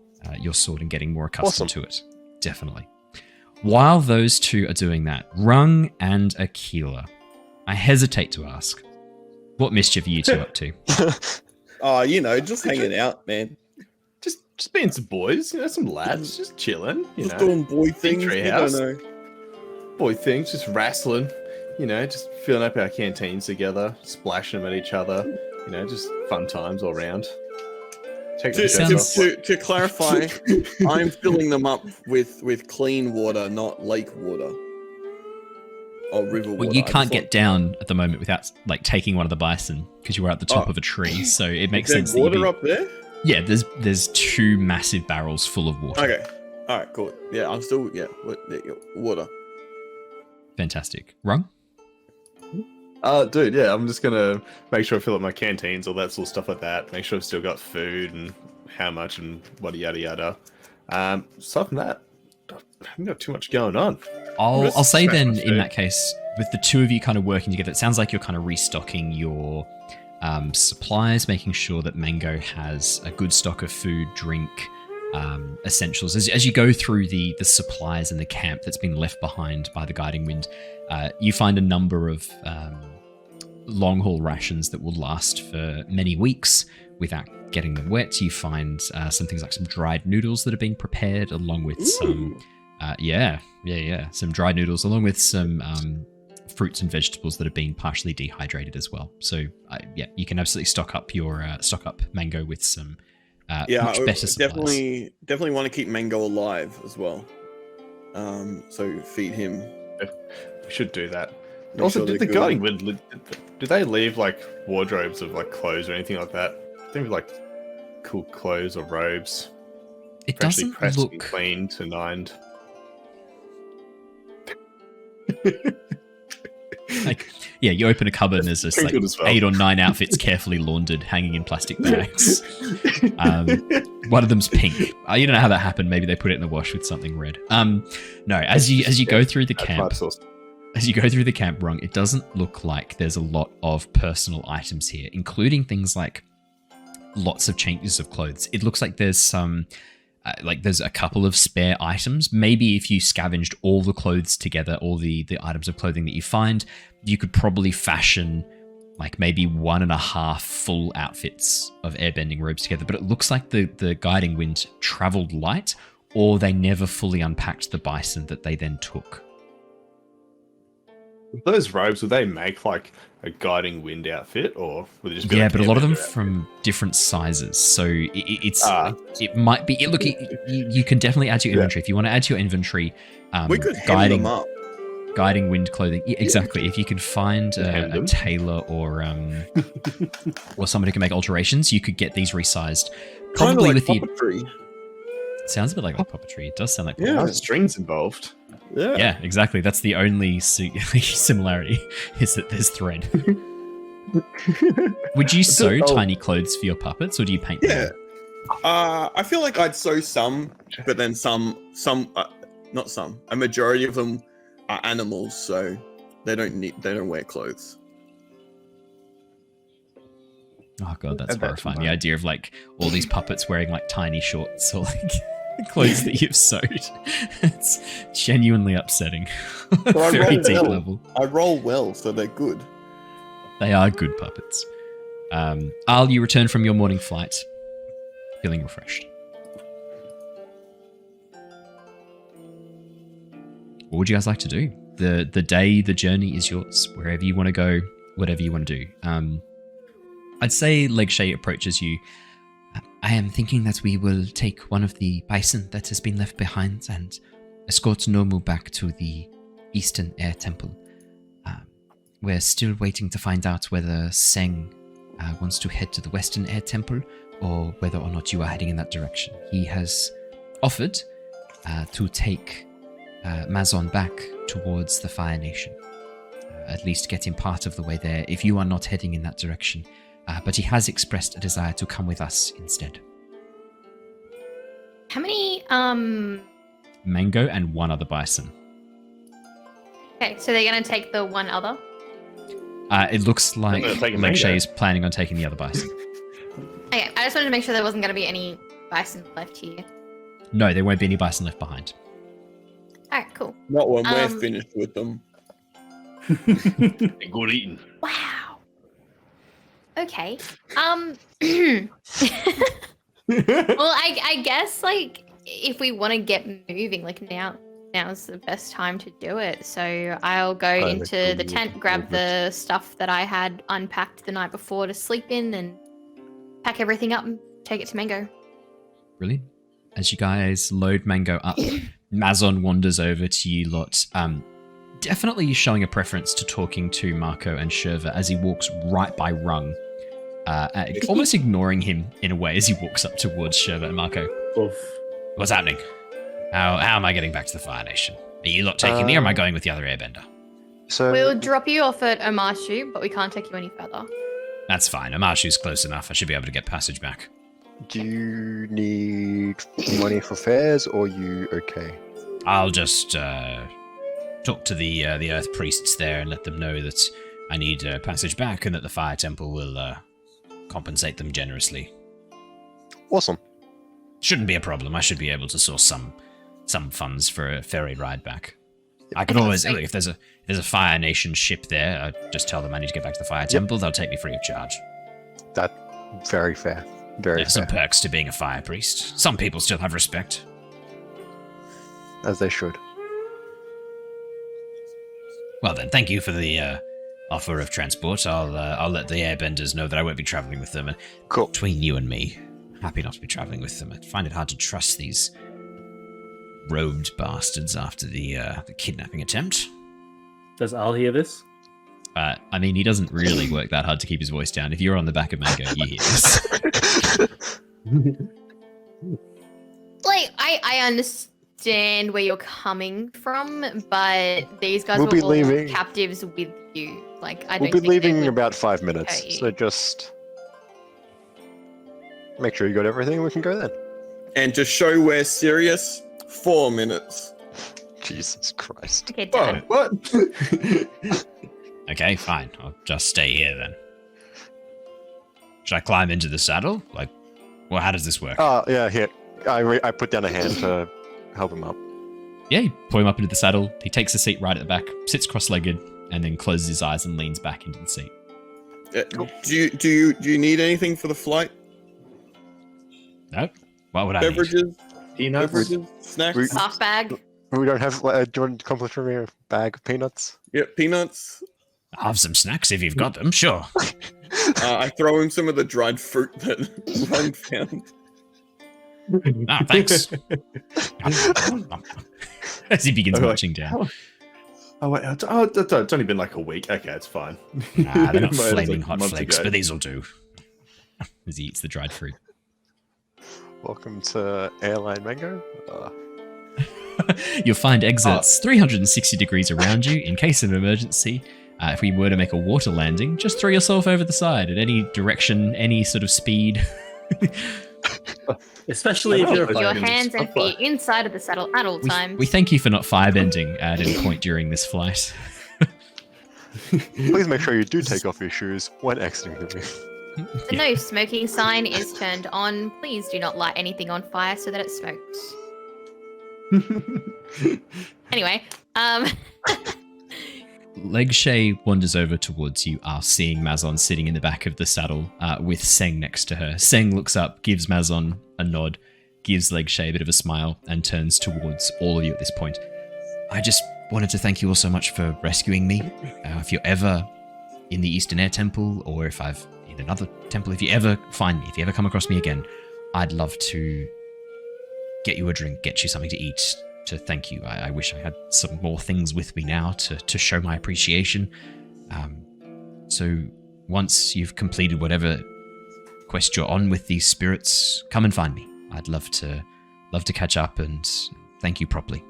sword and getting more accustomed to it. Definitely. While those two are doing that, Rung and Aquila, I hesitate to ask, what mischief are you two up to? Oh, just hanging out, man. Just being some boys, some lads, just chilling, Just doing boy things. tree I house. don't know. Boy things, just wrestling, just filling up our canteens together, splashing them at each other, just fun times all around. To clarify, I'm filling them up with clean water, not lake water. river water. Well, you I can't just get down at the moment without like taking one of the bison because you were at the top of a tree, so it makes Is there sense. That you'd water be... up there? Yeah, there's 2 massive barrels full of water. Okay. All right. Cool. Yeah, I'm still water. Fantastic. Rung? Dude, yeah, I'm just gonna make sure I fill up my canteens, all that sort of stuff like that. Make sure I've still got food and how much and what yada yada. Aside from that, I haven't got too much going on. I'll say then, in that case, with the 2 of you kind of working together, it sounds like you're kind of restocking your supplies, making sure that Mango has a good stock of food, drink, essentials. As you go through the supplies in the camp that's been left behind by the guiding wind, you find a number of long-haul rations that will last for many weeks without getting them wet. You find some things like some dried noodles that are being prepared, along with some some dried noodles, along with some fruits and vegetables that are being partially dehydrated as well. So you can absolutely stock up Mango with some much better supplies. Definitely want to keep Mango alive as well. So feed him. We should do that. Make Also, sure did the they're guarding good. wind? Did they leave like wardrobes of like clothes or anything like that? I think like cool clothes or robes. It Freshly doesn't pressed and look. cleaned and ironed. Like, yeah, you open a cupboard and there's just like Sprinkled as well. 8 or 9 outfits carefully laundered, hanging in plastic bags. One of them's pink. You don't know how that happened. Maybe they put it in the wash with something red. No, as you go through the camp, Rung, it doesn't look like there's a lot of personal items here, including things like lots of changes of clothes. It looks like there's some. There's a couple of spare items. Maybe if you scavenged all the clothes together, all the items of clothing that you find, you could probably fashion like maybe 1.5 full outfits of airbending robes together. But it looks like the guiding wind traveled light, or they never fully unpacked the bison that they then took. Those robes, would they make like a guiding wind outfit, or would it just be Yeah, like but a lot of them airbender outfit? from different sizes, so it might be. Look, you can definitely add to your inventory if you want to add to your inventory. We could hem them up. Guiding wind clothing. Yeah, exactly. If you can find a tailor or someone who can make alterations, you could get these resized. Probably Kinda like with puppetry. sounds a bit like puppetry. It does sound like Yeah. puppetry. There's strings involved. Yeah, exactly. That's the only similarity is that there's thread. Would you sew tiny clothes for your puppets, or do you paint them? Yeah. I feel like I'd sew some, but then not some. A majority of them are animals, so they don't wear clothes. Oh god, that's And that's horrifying. fine. The idea of like all these puppets wearing like tiny shorts or like clothes that you've sewed. It's genuinely upsetting. I Very roll deep well. level. I roll well, so they're good. They are good puppets. Al, you return from your morning flight, feeling refreshed. What would you guys like to do? The journey is yours. Wherever you want to go, whatever you want to do. I'd say Legshay approaches you. I am thinking that we will take one of the bison that has been left behind and escort Nomu back to the Eastern Air Temple. We're still waiting to find out whether Seng wants to head to the Western Air Temple or whether or not you are heading in that direction. He has offered to take Mazon back towards the Fire Nation. At least get him part of the way there if you are not heading in that direction. But he has expressed a desire to come with us instead. How many Mango and one other bison. Okay, so they're gonna take the one other. It looks like I'm gonna take a Legshay Mango. is planning on taking the other bison. Okay, I just wanted to make sure there wasn't gonna be any bison left here. No, there won't be any bison left behind. Alright, cool. Not when we're Um, finished with them. Good eating. Wow. Okay. Well, I guess like if we want to get moving, like now's the best time to do it. So I'll go into the tent, grab the stuff that I had unpacked the night before to sleep in, and pack everything up and take it to Mango. Brilliant. As you guys load Mango up, Mazon wanders over to you lot. definitely showing a preference to talking to Mako and Shurva as he walks right by Rung, almost ignoring him in a way as he walks up towards Shurva and Mako. Oof. What's happening? How am I getting back to the Fire Nation? Are you lot taking me, or am I going with the other airbender? So We'll drop you off at Omashu, but we can't take you any further. That's fine. Omashu's close enough. I should be able to get passage back. do you need money for fares, or you okay? I'll just talk to the Earth Priests there and let them know that I need passage back and that the Fire Temple will compensate them generously. Awesome. Shouldn't be a problem. I should be able to source some funds for a ferry ride back. I could always, look, if there's a Fire Nation ship there, I just tell them I need to get back to the Fire Temple. They'll take me free of charge. That very fair. Very There's some fair. perks to being a Fire Priest. Some people still have respect. As they should. Well then, thank you for the offer of transport. I'll let the Airbenders know that I won't be traveling with them. And Cool. between you and me, happy not to be traveling with them. I find it hard to trust these robed bastards after the kidnapping attempt. Does Al hear this? I mean, he doesn't really work that hard to keep his voice down. If you're on the back of Mako, you hear this. Like, I understand where you're coming from, but these guys We'll were be all leaving. captives with you. Like, I We'll don't be think they leaving in would about 5 minutes, hurt you. so just make sure you got everything and we can go then. And to show we're serious, 4 minutes. Jesus Christ. Okay, Oh, Dad. what? Okay, fine. I'll just stay here then. Should I climb into the saddle? Like, well, how does this work? Oh, yeah, here. I put down a hand to help him up. Yeah, you pull him up into the saddle. He takes a seat right at the back, sits cross-legged, and then closes his eyes and leans back into the seat. Do you need anything for the flight? No? What would I need? Beverages, Peanuts? snacks. Half bag. We don't have, do you want to compliment me a bag of peanuts? Yep, peanuts. I'll have some snacks if you've got them, sure. I throw him some of the dried fruit that Rung found. Ah, thanks. As he begins Okay. marching down. Oh, wait. It's only been like a week. Okay, it's fine. Nah, they're not Well, it's flaming like hot months flakes, ago. but these'll do. As he eats the dried fruit. Welcome to Airline Mango. You'll find exits 360 degrees around you in case of emergency. If we were to make a water landing, just throw yourself over the side at any direction, any sort of speed. Especially if I you're know, a Your Fine. hands and Upright. feet inside of the saddle at all times. We thank you for not firebending at any point during this flight. Please make sure you do take off your shoes when exiting the room. The no smoking sign is turned on. Please do not light anything on fire so that it smokes. Anyway, Legshay wanders over towards you, seeing Mazon sitting in the back of the saddle with Seng next to her. Seng looks up, gives Mazon a nod, gives Legshay a bit of a smile, and turns towards all of you at this point. I just wanted to thank you all so much for rescuing me. If you're ever in the Eastern Air Temple, or if I've in another temple, if you ever find me, if you ever come across me again, I'd love to get you a drink, get you something to eat, to thank you. I wish I had some more things with me now to show my appreciation. So once you've completed whatever quest you're on with these spirits, come and find me. I'd love to catch up and thank you properly.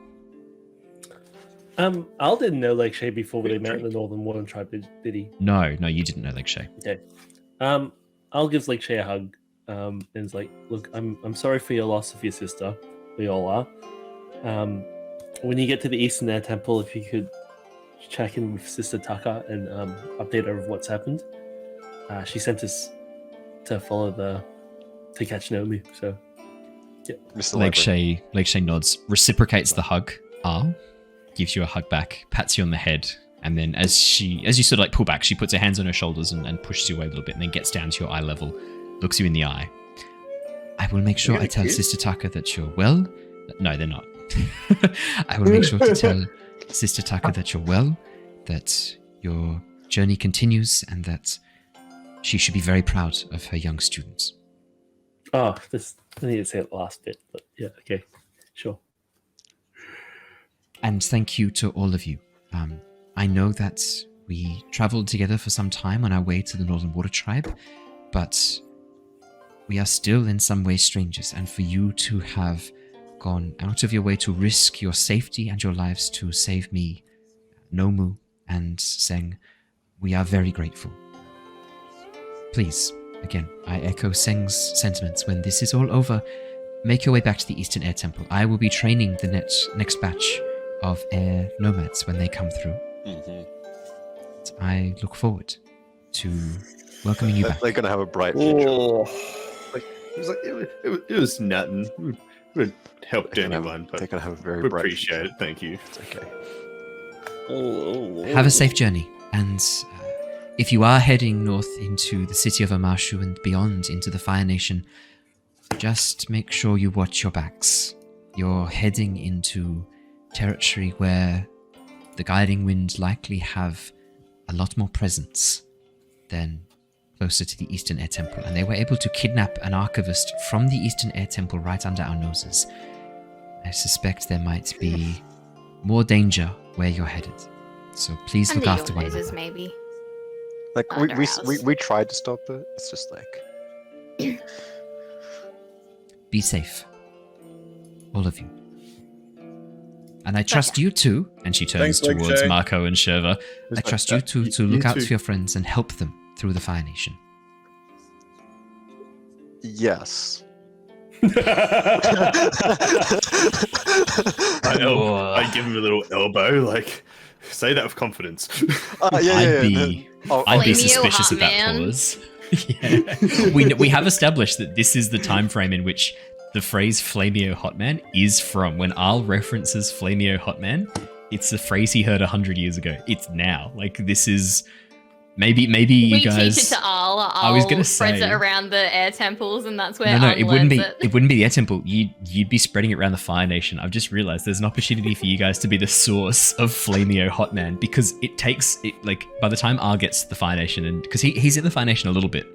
Al didn't know Legshay before they met in the Northern Warden tribe, did he? No, you didn't know Legshay. Okay. Al gives Legshay a hug, and is like, "Look, I'm sorry for your loss of your sister. We all are. When you get to the Eastern Air Temple, if you could check in with Sister Taka and update her of what's happened. She sent us to to catch Naomi. So, yeah. Mr. Library. Legshay nods, reciprocates the hug. Gives you a hug back, pats you on the head, and then as you sort of like pull back, she puts her hands on her shoulders and pushes you away a little bit, and then gets down to your eye level, looks you in the eye. I will make sure I tell Sister Taka that you're well. No, they're not. I will make sure to tell Sister Taka that you're well, that your journey continues, and that she should be very proud of her young students. Oh, I need to say the last bit, but yeah, okay, sure. And thank you to all of you. I know that we traveled together for some time on our way to the Northern Water Tribe, but we are still in some ways strangers, and for you to have gone out of your way to risk your safety and your lives to save me, Nomu and Seng, we are very grateful. Please, again, I echo Seng's sentiments. When this is all over, make your way back to the Eastern Air Temple. I will be training the next batch of air nomads when they come through. I look forward to welcoming you back. They're gonna have a bright future. It was nothing. Would helped They're gonna anyone, have, but they're gonna have a very we bright appreciate future. it. Thank you. It's okay. Have a safe journey, and if you are heading north into the city of Omashu and beyond into the Fire Nation, just make sure you watch your backs. You're heading into territory where the Guiding Wind likely have a lot more presence than closer to the Eastern Air Temple, and they were able to kidnap an archivist from the Eastern Air Temple right under our noses. I suspect there might be more danger where you're headed, so please look after one another. Maybe. Like Under house. we tried to stop it. It's just like Be safe, all of you. And I trust you too. And she turns Thanks, Big towards Shay. Mako and Shurva. I trust you two to look out too. for your friends and help them through the Fire Nation. yes. I give him a little elbow, like, say that with confidence. I'd be Flameo suspicious hot of that man. clause. Yeah. We have established that this is the time frame in which the phrase Flameo Hotman is from. When Al references Flameo Hotman, it's a phrase he heard 100 years ago. It's now. Like, this is... Maybe you We guys... teach it to Al. I was gonna spreads say- it around the air temples, and that's where No, Al it wouldn't be. learns It wouldn't be the Air Temple. You'd be spreading it around the Fire Nation. I've just realized there's an opportunity for you guys to be the source of Flameo Hotman, because it takes it like by the time R gets to the Fire Nation, and because he's in the Fire Nation a little bit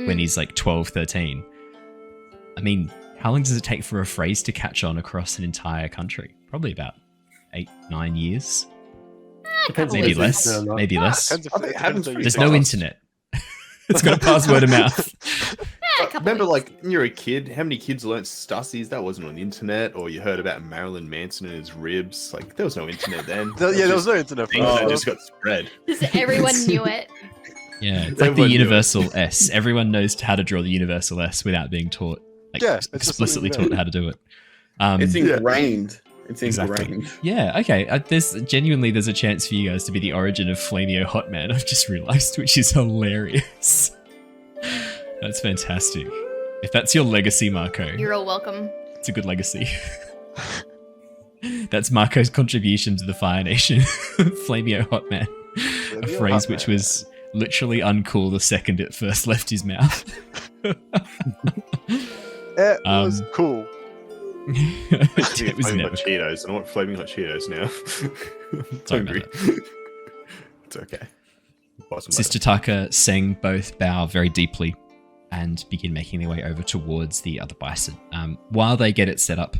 when he's like 12, 13. I mean, how long does it take for a phrase to catch on across an entire country? Probably about 8, 9 years. Depends Maybe if less. it's or not. Maybe less. Depends if- I think it happens depends There's on no your internet. It's got to pass word of mouth. Remember, like, when you're a kid, how many kids learnt Stussies? That wasn't on the internet, or you heard about Marilyn Manson and his ribs. Like, there was no internet then. There was no internet. Things that just got spread. Just everyone knew it. Yeah, it's like the Everyone knew it. Universal S. Everyone knows how to draw the Universal S without being taught, like Yeah, it's just explicitly something taught how to do it. It's Yeah. ingrained. It's Exactly. ingrained. Yeah, okay. There's a chance for you guys to be the origin of Flameo Hotman. I've just realised, which is hilarious. That's fantastic. If that's your legacy, Mako, You're all welcome. it's a good legacy. That's Marco's contribution to the Fire Nation. Flameo Hotman. A Flameo phrase which Hotman. was literally uncool the second it first left his mouth. It was Um, cool. It was Flaming never hot Cheetos. I want flaming hot Cheetos now. Sorry about Hungry. It's okay. Bottom Sister Taka, Seng both bow very deeply and begin making their way over towards the other bison. While they get it set up,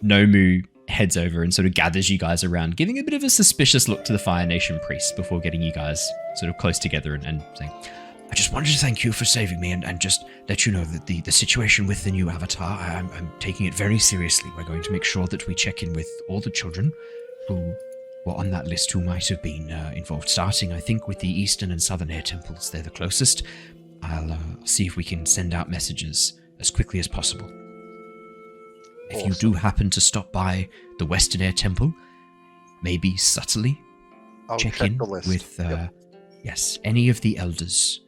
Nomu heads over and sort of gathers you guys around, giving a bit of a suspicious look to the Fire Nation priest before getting you guys sort of close together and saying, I just wanted to thank you for saving me and just let you know that the situation with the new avatar, I'm taking it very seriously. We're going to make sure that we check in with all the children who were on that list who might have been involved, starting, I think, with the Eastern and Southern Air Temples. They're the closest. I'll see if we can send out messages as quickly as possible. If you do happen to stop by the Western Air Temple, maybe subtly I'll check check in the list. with, Yep. yes, any of the elders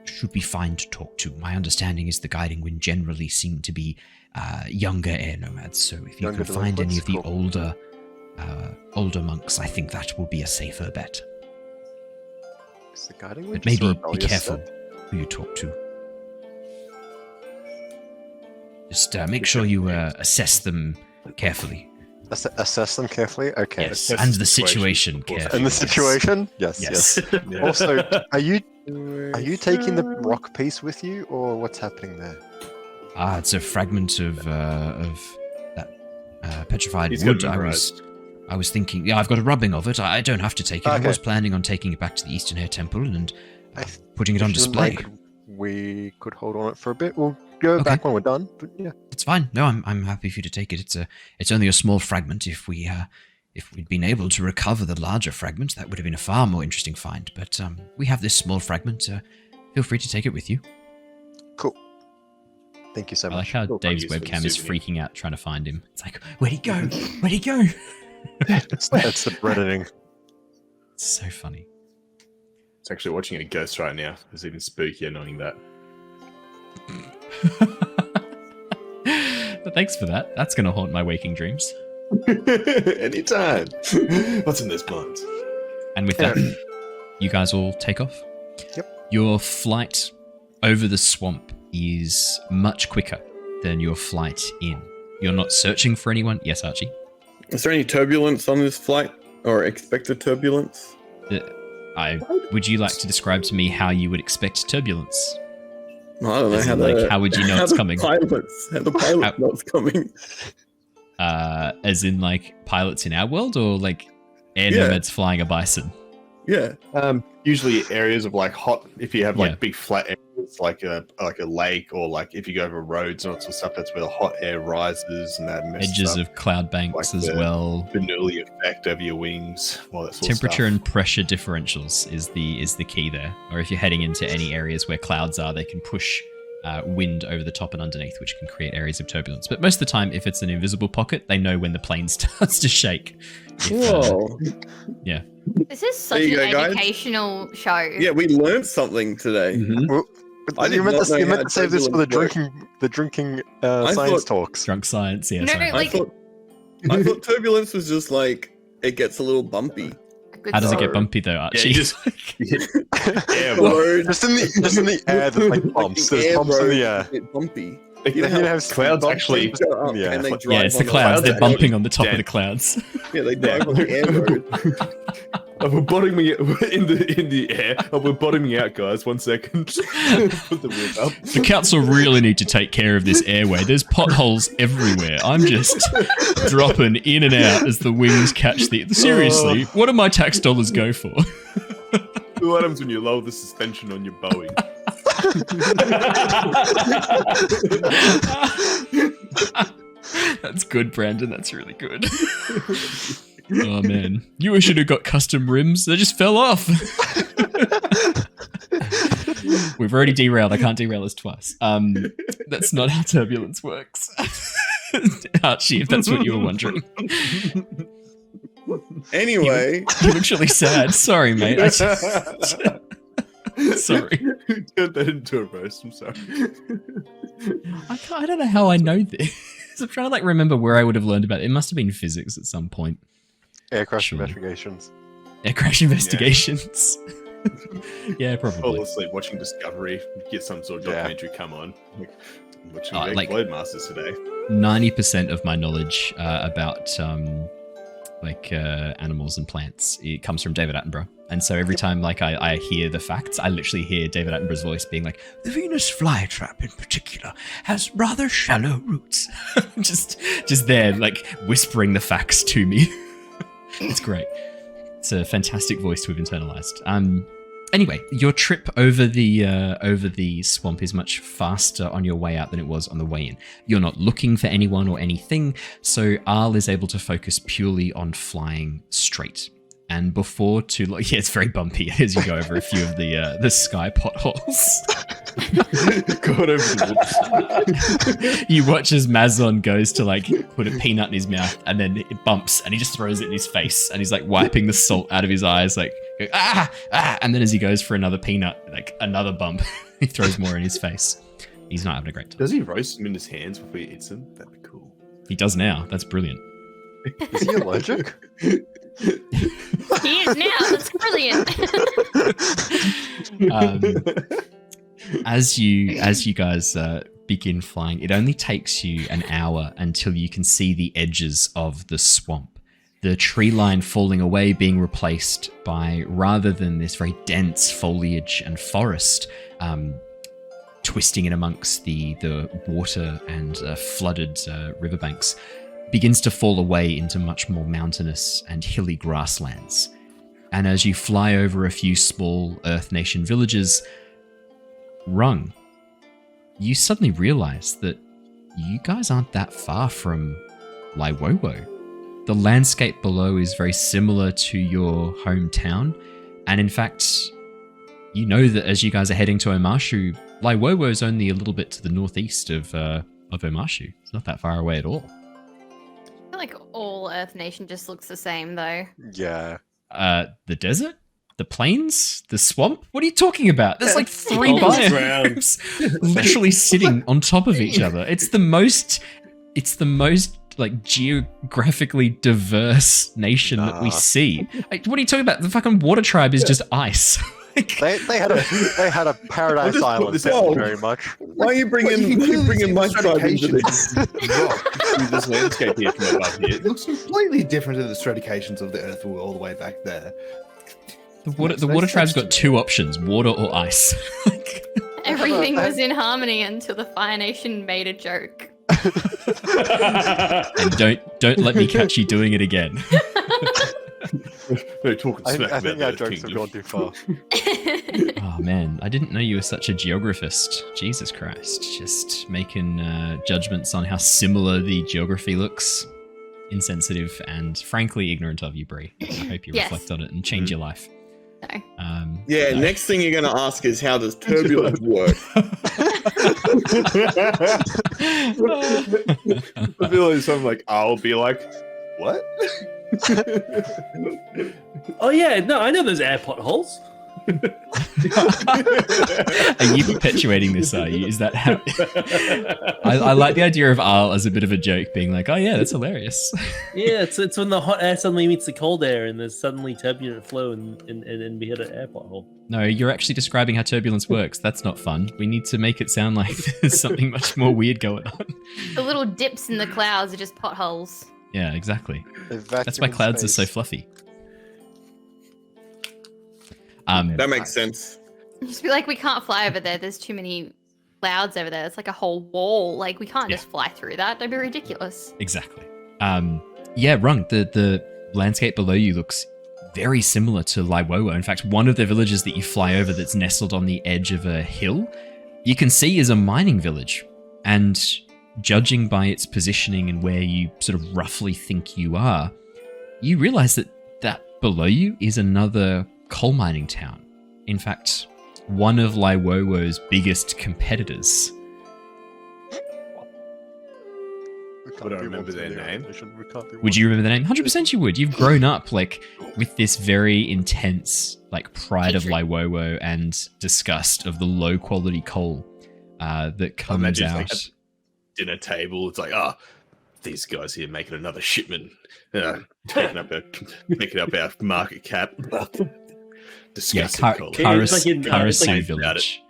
should be fine to talk to. My understanding is the Guiding Wind generally seem to be younger air nomads, so if you Younger can find any of the delinquents? older monks, I think that will be a safer bet. Is the Guiding Wind But just a maybe be rebellious careful set? who you talk to. Just make sure you assess them carefully. Assess them carefully. Okay. Yes, assess and the the situation situation. carefully. And the yes. situation? Yes. Yes. Yes. Also, are you taking the rock piece with you, or what's happening there? It's a fragment of that petrified He's got wood. memorized. I was thinking, yeah, I've got a rubbing of it. I don't have to take it. Okay. I was planning on taking it back to the Eastern Hair Temple and putting it on display. We could hold on it for a bit. We'll go back when we're done. But yeah, It's fine. No, I'm happy for you to take it. It's only a small fragment. If we'd been able to recover the larger fragment, that would have been a far more interesting find. But we have this small fragment. Feel free to take it with you. cool. Thank you so I like much. how Cool. Dave's Use for the webcam is souvenir. freaking out trying to find him. It's like, where'd he go? Where'd he go? That's the redditing. It's so funny. It's actually watching a ghost right now. It's even spookier knowing that. But thanks for that. That's going to haunt my waking dreams. Anytime. What's in this blunt? And with that, you guys all take off. Yep. Your flight over the swamp is much quicker than your flight in. You're not searching for anyone. Yes, Archie? Is there any turbulence on this flight, or expected turbulence? Would you like to describe to me how you would expect turbulence? Well, I don't know As how in, the, how would you know how it's the coming? How the pilot know it's coming? As in, like, pilots in our world, or like air Yeah. nomads flying a bison? Yeah. Usually areas of like hot, if you have like Yeah. big flat areas like a lake, or like if you go over roads and all sorts of stuff, that's where the hot air rises and that messes Edges up of cloud banks like as the well. Bernoulli effect over your wings. All that sort Temperature of and stuff. pressure differentials is the key there. Or if you're heading into any areas where clouds are, they can push wind over the top and underneath, which can create areas of turbulence. But most of the time, if it's an invisible pocket, they know when the plane starts to shake. Whoa. Yeah. This is such There you an go, guys. educational show. Yeah, we learned something today. I did You meant not know to how save this for the turbulence drinking I science thought- talks. Drunk science, yeah. No, sorry. no, like- I thought turbulence was just like it gets a little bumpy. Good How does it story. get bumpy though, Yeah, Archie? you just yeah, The well, road, Just in the air, there's like bumps. the There's air bumps in road the air. get bumpy. like, You know Then you how have clouds bumps actually go up yeah. and they Yeah, drive Yeah, it's on the clouds. They're clouds bumping on the top of dead. the clouds. Yeah, they drive on the air road. we're bottoming it in the air. Oh, we're bottoming out, guys. 1 second. Put the wheel up. The council really need to take care of this airway. There's potholes everywhere. I'm just dropping in and out as the wings catch the... Seriously, what do my tax dollars go for? What happens when you lower the suspension on your Boeing? That's good, Brandon. That's really good. Oh, man. You should have got custom rims. They just fell off. We've already derailed. I can't derail us twice. That's not how turbulence works. Archie, if that's what you were wondering. Anyway, You look really sad. Sorry, mate. Sorry. Turn that into a roast. I'm sorry. I don't know how I know this. I'm trying to like remember where I would have learned about it. It must have been physics at some point. Air crash Surely. investigations. Air crash investigations. Yeah, Fall probably. asleep watching Discovery. Get some sort of Yeah. documentary. Come on. Like, I'm watching Oh, like- Loadmasters today. 90% of my knowledge about animals and plants, it comes from David Attenborough. And so every time like I hear the facts, I literally hear David Attenborough's voice being like, the Venus flytrap in particular has rather shallow roots. just there, like whispering the facts to me. It's great. It's a fantastic voice to have internalized. Anyway, your trip over the swamp is much faster on your way out than it was on the way in. You're not looking for anyone or anything, so Arl is able to focus purely on flying straight. And before too long, yeah, it's very bumpy as you go over a few of the sky potholes. God over the You watch as Mazon goes to like put a peanut in his mouth, and then it bumps, and he just throws it in his face, and he's like wiping the salt out of his eyes, like and then as he goes for another peanut, like another bump, he throws more in his face. He's not having a great time. Does he roast them in his hands before he eats them? That'd be cool. He does now. That's brilliant. Is he allergic? He is now. That's brilliant. As you guys begin flying, it only takes you an hour until you can see the edges of the swamp. The tree line falling away being replaced by, rather than this very dense foliage and forest, twisting in amongst the water and flooded riverbanks, begins to fall away into much more mountainous and hilly grasslands. And as you fly over a few small Earth Nation villages, Rung, you suddenly realize that you guys aren't that far from Laiwowo. The landscape below is very similar to your hometown, and in fact, you know that as you guys are heading to Omashu, Laiwowo is only a little bit to the northeast of Omashu. It's not that far away at all. I feel like all Earth Nation just looks the same, though. Yeah. The desert? The plains? The swamp? What are you talking about? There's like 3 All this biomes literally sitting on top of each other. It's the most like geographically diverse nation that we see. Like, what are you talking about? The fucking water tribe is just ice. They had a paradise island. Thank you very much. Why are you bringing my tribe into this? This landscape here from above here. It looks completely different to the stratifications of the Earth all the way back there. The water tribe's got 2 options: water or ice. Everything was in harmony until the Fire Nation made a joke. And don't let me catch you doing it again. They're talking smack I about think our the jokes have kingdom. gone too far. Oh man, I didn't know you were such a geographist. Jesus Christ, just making judgments on how similar the geography looks. Insensitive and frankly ignorant of you, Bree. I hope you Yes. reflect on it and change your life. No. Yeah, no. next thing you're going to ask is how does turbulence work? I feel like something like I'll be like, what? Oh yeah, no, I know those air potholes. Are you perpetuating this, are you? Is that how... I like the idea of Al as a bit of a joke, being like, oh yeah, that's hilarious. Yeah, it's when the hot air suddenly meets the cold air and there's suddenly turbulent flow and we hit an air pothole. No, you're actually describing how turbulence works. That's not fun. We need to make it sound like there's something much more weird going on. The little dips in the clouds are just potholes. Yeah, exactly. A That's vacuum why in clouds are so space. fluffy. That makes sense. Just be like, we can't fly over there. There's too many clouds over there. It's like a whole wall. Like, we can't just fly through that. Don't be ridiculous. Exactly. Yeah, Rung, the landscape below you looks very similar to Laiwowo. In fact, one of the villages that you fly over that's nestled on the edge of a hill, you can see is a mining village. And judging by its positioning and where you sort of roughly think you are, you realize that below you is another coal mining town. In fact, one of Laiwowo's biggest competitors. Would I remember their name? Would you remember the name? 100% you would. You've grown up like with this very intense like pride of Hatred. Laiwowo and disgust of the low quality coal that comes imagine out. like a dinner table. It's like, these guys here making another shipment, taking up our market cap. Yeah, Disgusting coal. It's like in- Karasu it's like- village.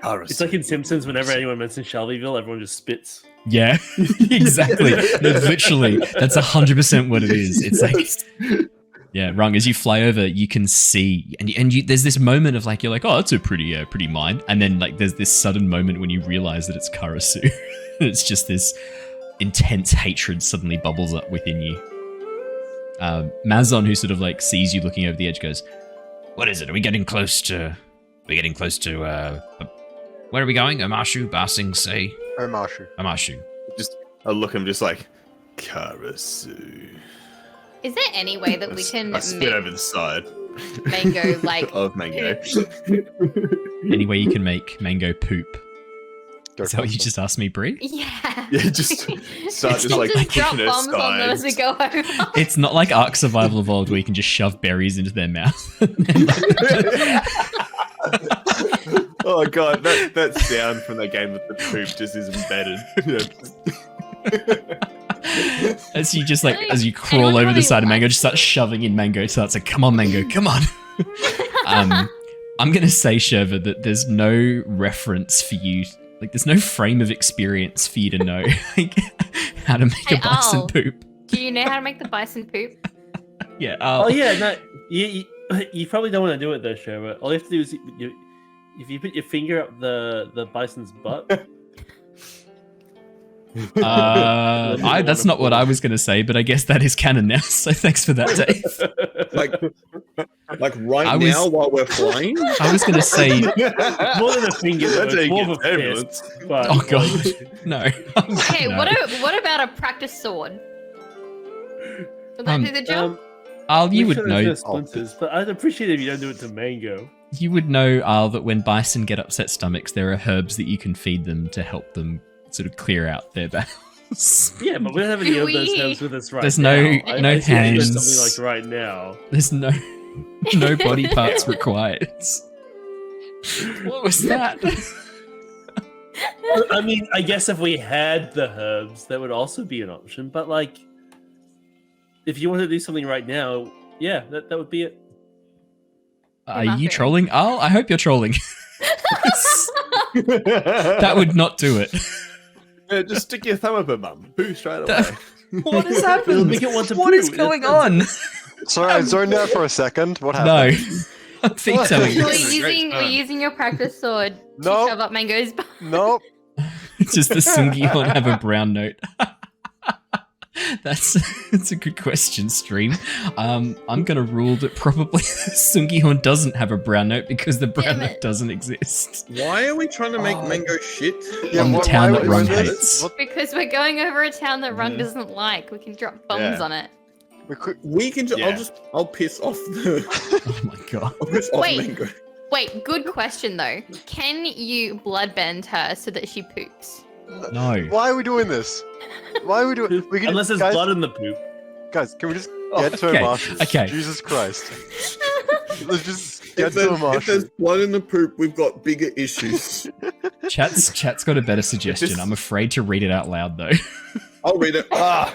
It's like in Simpsons, whenever anyone mentions Shelbyville, everyone just spits. Yeah, exactly. No, literally, that's 100% what it is. It's like, yeah, Rung. As you fly over, you can see, and there's this moment of like, you're like, oh, that's a pretty mine, and then like there's this sudden moment when you realize that it's Karasu. It's just this intense hatred suddenly bubbles up within you. Mazon, who sort of like sees you looking over the edge, goes, "What is it? Are we getting close to? Where are we going? Omashu, Basing, say Omashu." I look, I'm just like, Karasu. Is there any way that we can I spit make over the side mango like of mango. Any way you can make mango poop? Go Is that what you faster. just asked me, Bree? Yeah. Yeah, just start just like just drop pushing her bombs on them as we sides. go over. It's not like Ark Survival Evolved where you can just shove berries into their mouth. Oh god, that sound from that game with the poop just is embedded. As you crawl Anyone over the really side of Mango, likes just start shoving in Mango. So it's like, come on, Mango, come on. I'm gonna say, Shurva, that there's no reference for you. Like, there's no frame of experience for you to know like, how to make Hey, a bison Al. poop. Do you know how to make the bison poop? Yeah. Oh yeah, no, you probably don't want to do it though, Shurva. All you have to do is if you put your finger up the bison's butt, That's not what I was going to say, but I guess that is canon now. So thanks for that, Dave. Like now while we're flying. I was going to say more than a finger. That's It's how you more get of a ambulance. fist. But, oh god, no. Okay, No. what about a practice sword? Would that do the job? Al, you make would sure know. there's no splinters, but I'd appreciate it if you don't do it to Mango. You would know, Al, that when bison get upset stomachs, there are herbs that you can feed them to help them sort of clear out their bowels. Yeah, but we don't have any Do of those we? herbs with us right There's now. no- I no think there's hands. something like right now. There's no body parts required. What was that? I mean, I guess if we had the herbs, that would also be an option. But like, if you want to do something right now, yeah, that would be it. Are you trolling, Al? I hope you're trolling. That would not do it. Yeah, just stick your thumb up her bum. Poo straight away. That- What has It'll happened? make it want to What poo. is going on? Sorry, I zoned out for a second. What No. happened? I'm feet telling We're you. using your practice sword to Nope. shove up Mango's butt. Nope. Does the Sungihon have a brown note? That's a good question, stream. I'm gonna rule that probably Sungihon doesn't have a brown note because the brown Damn it. note doesn't exist. Why are we trying to make Mango shit? On the why- town why that would Rung we do this? hates. What- Because we're going over a town that Rung doesn't like. We can drop bombs Yeah. on it. we could- We can. Yeah. I'll piss off the. Oh my god. I'll piss off Wait. Mango. Wait, good question though. Can you bloodbend her so that she poops? No. Why are we doing this? Why are we doing? We can, Unless there's guys, blood in the poop. guys, can we just get to okay, a marshal? okay. Jesus Christ. Let's just get If to a there's marshal. blood in the poop, we've got bigger issues. Chat's got a better suggestion. I'm afraid to read it out loud though. I'll read it. No!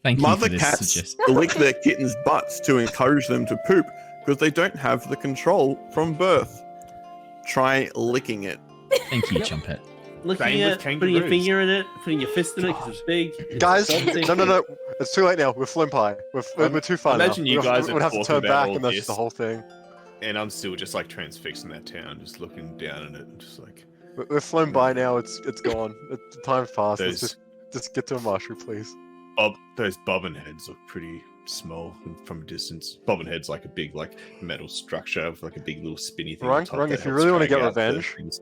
Thank you Mother for this cats suggestion. lick their kittens' butts to encourage them to poop because they don't have the control from birth. Try licking it. Thank you, Chumpet. Looking Same at with it, putting your kangaroos. finger in it, putting your fist in it because it's big. Guys, It's all the same no. thing. It's too late now. We're flimp-high. We're too far Imagine now. you We'll guys we'll are have to talking turn about back all and that's this. the whole thing. And I'm still just like transfixing that town, just looking down at it, and just like We're flown by now. It's gone. The time's passed. Let's those just get to a marshal, please. those bobbin heads look pretty small from a distance. Bobbin head's like a big like metal structure with like a big little spinny thing. Rung, on top Rung, that if you helps really wanna drag get out the revenge, things.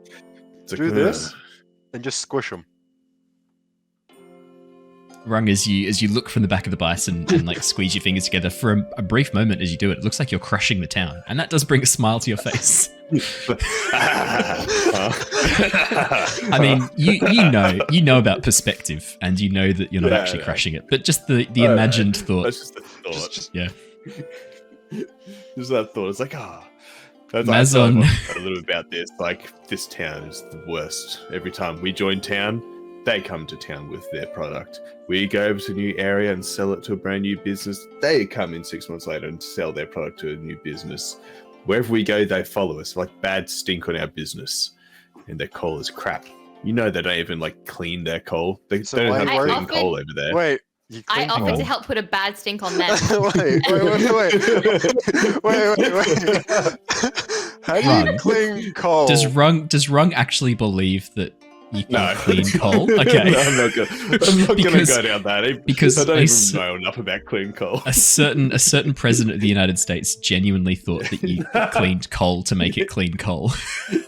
It's like, do this and just squish them. Rung, as you look from the back of the bison and like squeeze your fingers together for a brief moment as you do it, it looks like you're crushing the town, and that does bring a smile to your face. I mean, you know about perspective, and you know that you're not Yeah, actually yeah. crushing it, but just the imagined thought. That's just a thought. Just- Yeah. Just that thought. It's like, That's Mazon. a little bit about this. Like, this town is the worst. Every time we join town, they come to town with their product. We go over to a new area and sell it to a brand new business. They come in 6 months later and sell their product to a new business. Wherever we go, they follow us. Like, bad stink on our business. And their coal is crap. You know they don't even, like, clean their coal. They So don't why- have why- clean often- coal over there. Wait. You I clean offered coal? to help put a bad stink on them. wait. How do you Rung. clean coal? Does Rung actually believe that you can No. clean coal? Okay. No, I'm not gonna Because- go down that. because I don't a even s- know enough about clean coal. A certain president of the United States genuinely thought that you cleaned coal to make it clean coal.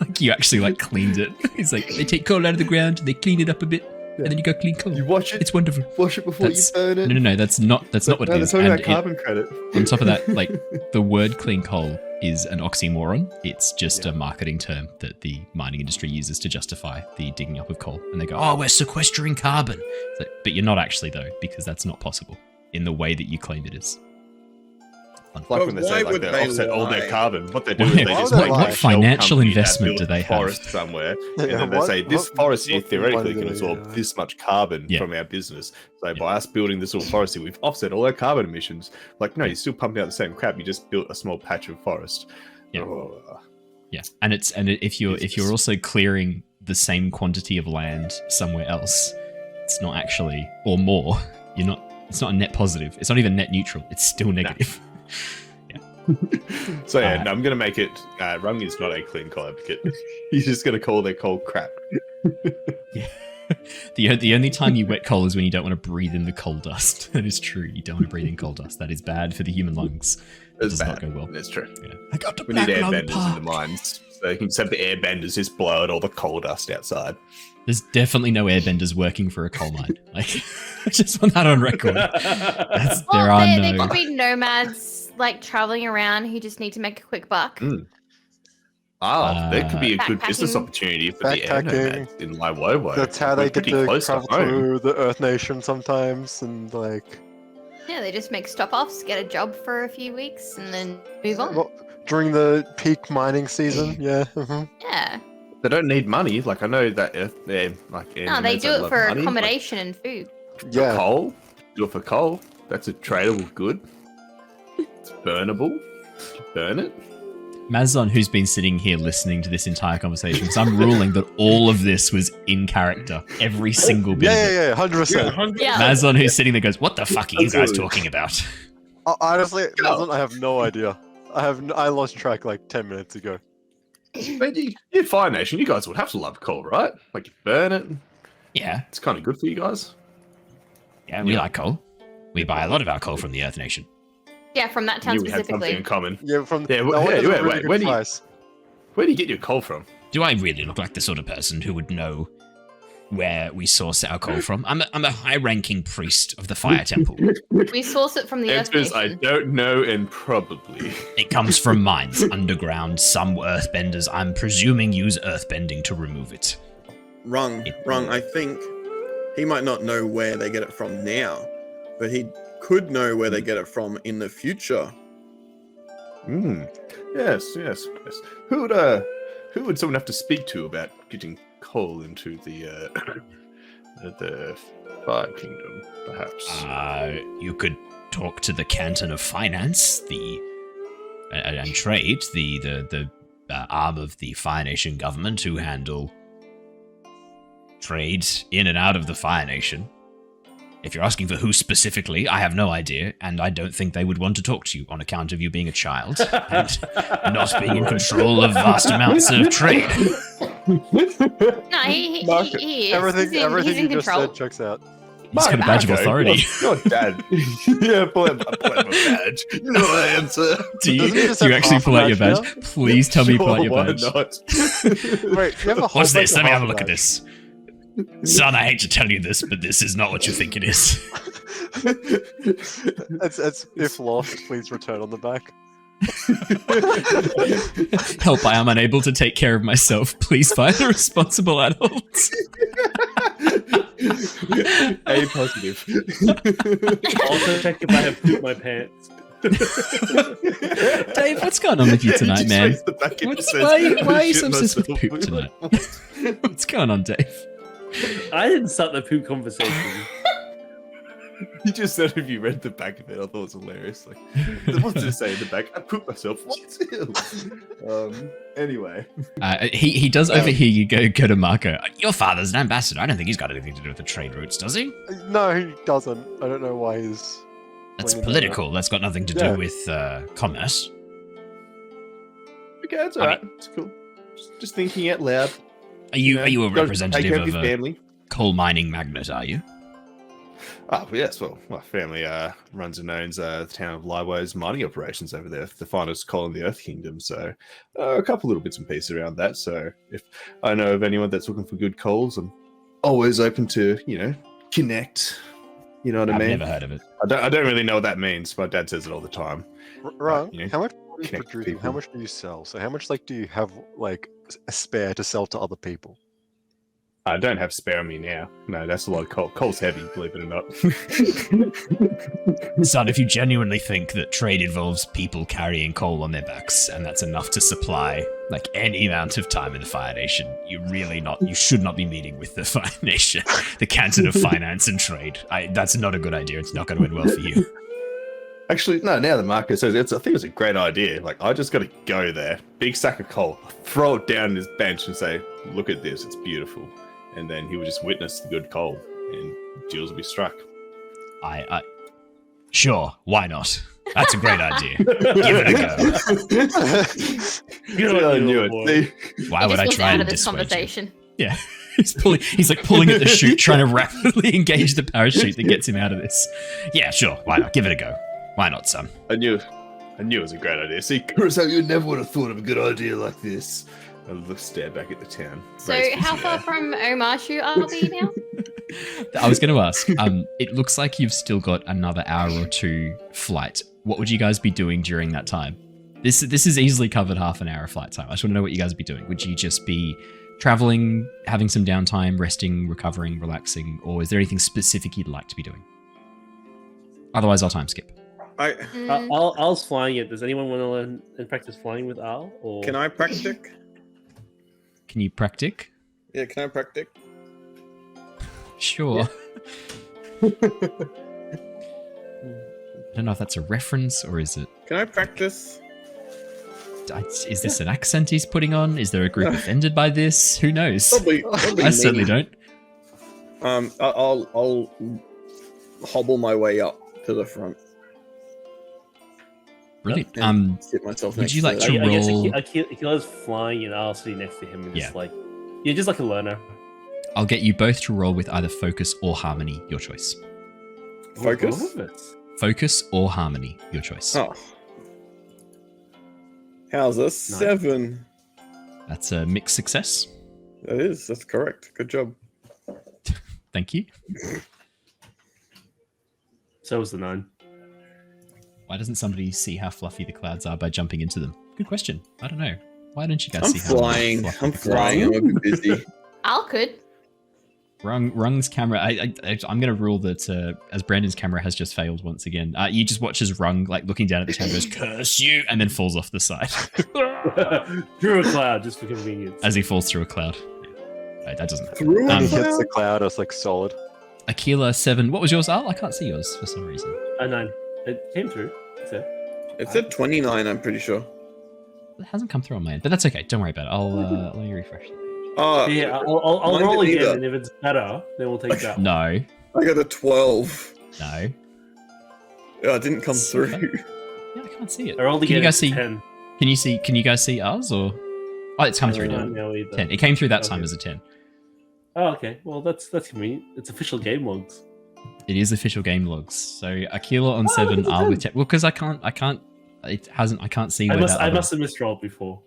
Like you actually like cleaned it. He's like, they take coal out of the ground, they clean it up a bit, and then you go clean coal. You wash it, It's wonderful. wash it before That's- you burn it. No, that's not what No, it they're is. talking And about carbon credit. on top of that, like the word clean coal is an oxymoron. It's just a marketing term that the mining industry uses to justify the digging up of coal. And they go, oh, we're sequestering carbon. It's like, but you're not actually though, because that's not possible in the way that you claim it is. Like when they Why say like would they they offset all lie? their carbon, what they do Why- is they why just would they make lie? a What shell financial company that investment built do they a have? forest somewhere, Yeah, and then they what- say this what- forest here what theoretically do can they absorb do? this much carbon Yeah. from our business. So by us building this little forest here, we've offset all our carbon emissions. Like, no, you're still pumping out the same crap. You just built a small patch of forest. Yeah. Oh. Yeah, and if you're also clearing the same quantity of land somewhere else, it's not actually or more. You're not. It's not a net positive. It's not even net neutral. It's still negative. So yeah, no, I'm gonna make it. Rung is not a clean coal advocate. He's just gonna call their coal crap. The only time you wet coal is when you don't want to breathe in the coal dust. That is true. You don't want to breathe in coal dust. That is bad for the human lungs. It does not go well. That's true. Yeah. I got the We need black lung airbenders park. in the mines. So you can just have the airbenders just blow out all the coal dust outside. There's definitely no airbenders working for a coal mine. Like, I just want that on record. There could be nomads like traveling around who just need to make a quick buck. That could be a good business Backpacking. opportunity for the air Backpacking. nomads in Laiwowo. That's how they We're get pretty to close travel home. to the Earth Nation sometimes, and like Yeah, they just make stop-offs, get a job for a few weeks, and then move on. well, during the peak mining season. Yeah. Yeah. They don't need money. Like, I know that they're like. air No, they nomads do that it love for money. accommodation and food. Like, Yeah. coal. Do it for coal. That's a tradable good. It's burnable. You burn it. Mazon, who's been sitting here listening to this entire conversation, because I'm ruling that all of this was in character. Every single bit of it. Yeah, 100%. Yeah. Mazon, who's sitting there, goes, "What the fuck are you guys Absolutely. talking about?" Honestly, I have no idea. I lost track like 10 minutes ago. But you're Fire Nation. You guys would have to love coal, right? Like, you burn it. Yeah, It's kind of good for you guys. yeah, we like coal. We buy a lot of our coal from the Earth Nation. Yeah, from that town Knew we had something specifically. in common. Yeah, from Yeah, that one wait, is a wait, really wait, good where do you- price. Where do you get your coal from? Do I really look like the sort of person who would know where we source our coal from? I'm a high-ranking priest of the Fire Temple. We source it from the Earth Answer is I Nation. don't know and probably. It comes from mines underground. Some earthbenders, I'm presuming, use earthbending to remove it. Rung, I think he might not know where they get it from now, but he could know where they get it from in the future. Yes. Who would someone have to speak to about getting coal into the Fire Kingdom, perhaps? You could talk to the Canton of Finance, and Trade, the arm of the Fire Nation government who handle trade in and out of the Fire Nation. If you're asking for who specifically, I have no idea, and I don't think they would want to talk to you on account of you being a child and not being in control of vast amounts of trade. No, he is. Everything he's you in just control. said checks out. He's got a badge of Mako, authority. Your dad. Yeah, pull out my badge. No answer. Do you Doesn't he just do you have actually half pull out a your badge badge? Please tell me you pull out your Why badge. not? Wait, you have a whole What's bunch this? of Let me have a half look at badge. this. Son, I hate to tell you this, but this is not what you think it is. It's if lost, please return on the back. Help, I am unable to take care of myself. Please find a responsible adult. A positive. Also check if I have pooped my pants. Dave, what's going on with you tonight, Just man? raised the back and What's, says, why are you "Shit so obsessed with myself." poop tonight? What's going on, Dave? I didn't start the poop conversation. You just said if you read the back of it, I thought it was hilarious. Like, what did it say in the back? I pooped myself. What? Anyway. He does overhear you go to Mako. Your father's an ambassador. I don't think he's got anything to do with the trade routes, does he? No, he doesn't. I don't know why he's. That's bringing that political. That's got nothing to Yeah. do with commerce. Okay, that's I alright. It's cool. Just thinking out loud. Are you a Gotta representative take care of your a family? coal mining magnate, are you? Oh, yes. Well, my family runs and owns the town of Laiwo's mining operations over there, the finest coal in the Earth Kingdom. So, a couple little bits and pieces around that. So, if I know of anyone that's looking for good coals, I'm always open to, connect. You know what I I've mean? never heard of it. I don't really know what that means. My dad says it all the time. Wrong. you know, How much do you connect produce? people. How much do you sell? So how much do you have a spare to sell to other people? I don't have spare on me now. No, that's a lot of coal. Coal's heavy, believe it or not. Son, if you genuinely think that trade involves people carrying coal on their backs and that's enough to supply any amount of time in the Fire Nation, you should not be meeting with the Fire Nation, the Canton of Finance and Trade. That's not a good idea. It's not going to end well for you. Actually, no, now that Marco says it, I think it's a great idea. I just got to go there, big sack of coal, throw it down on his bench and say, look at this, it's beautiful. And then he would just witness the good coal and deals will be struck. Sure, why not? That's a great idea. Give it a go. Good on I you, knew little it. boy. See? Why would I Just try out and of this dissuade you? conversation. Yeah. He's like pulling at the chute, trying to rapidly engage the parachute that gets him out of this. Yeah, sure. Why not? Give it a go. Why not, son? I knew it was a great idea. See, Kurosawa, you never would have thought of a good idea like this. I stare back at the town. So how far from Omashu are we now? I was going to ask. It looks like you've still got another hour or two flight. What would you guys be doing during that time? This is easily covered half an hour of flight time. I just want to know what you guys would be doing. Would you just be traveling, having some downtime, resting, recovering, relaxing, or is there anything specific you'd like to be doing? Otherwise, I'll time skip. Al's flying it. Does anyone want to learn and practice flying with Al? Or Can I practice? Can you practice? Yeah, can I practice? Sure. I don't know if that's a reference or is it... Can I practice? Is this an accent he's putting on? Is there a group offended by this? Who knows? Probably I certainly don't. I'll hobble my way up to the front. Brilliant. And sit myself would next you like to to it. I guess roll- Aquila's flying and Al's sitting next to him and just like you're just like a learner. I'll get you both to roll with either focus or harmony, your choice. Focus? Focus or harmony, your choice. Oh. How's a 7? That's a mixed success. That is. That's correct. Good job. Thank you. So was the 9. Why doesn't somebody see how fluffy the clouds are by jumping into them? Good question. I don't know. Why don't you guys I'm see flying. how fluffy I'm the clouds flying. I'm a bit busy. Al could. Rung's camera. I'm going to rule that as Brandon's camera has just failed once again. You just watch as Rung, like looking down at the camera, goes "Curse you," and then falls off the side Through a cloud, just for convenience. as he falls through a cloud. Right, that doesn't happen. Through He a hits cloud? the cloud, it's like solid. Aquila 7. What was yours, Al? I can't see yours for some reason. 9. It came through. So. It said 29, I'm pretty sure. It hasn't come through on my end, but that's okay. Don't worry about it. I'll let me refresh the page. Yeah, I'll mine roll didn't again, either. and if it's better, then we'll take that. No, I got a 12. no. Yeah, it didn't come through. Yeah, I can't see it. I rolled Can you again. guys see? 10. Can you guys see ours or? Oh, it's come through now. No, either. 10. It came through that time Okay. as a 10. Oh, okay. Well, that's convenient. It's official game logs. It is official game logs. So Aquila on Oh, 7, it's a Al 10. with 10. Well, because I can't. It hasn't. I can't see. I where that I other- must have misrolled before.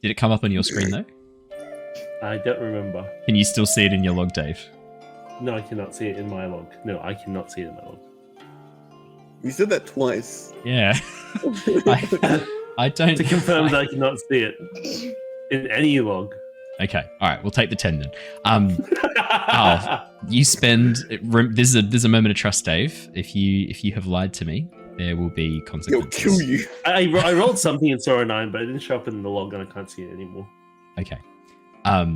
Did it come up on your screen though? I don't remember. Can you still see it in your log, Dave? No, I cannot see it in my log. No, I cannot see it in my log. You said that twice. Yeah. I don't. To confirm that I cannot see it in any log. Okay. All right. We'll take the 10 then. Al, you spend. There's a moment of trust, Dave. If you have lied to me, there will be He'll consequences. kill you. I rolled something and saw a 9, but it didn't show up in the log, and I can't see it anymore. Okay. All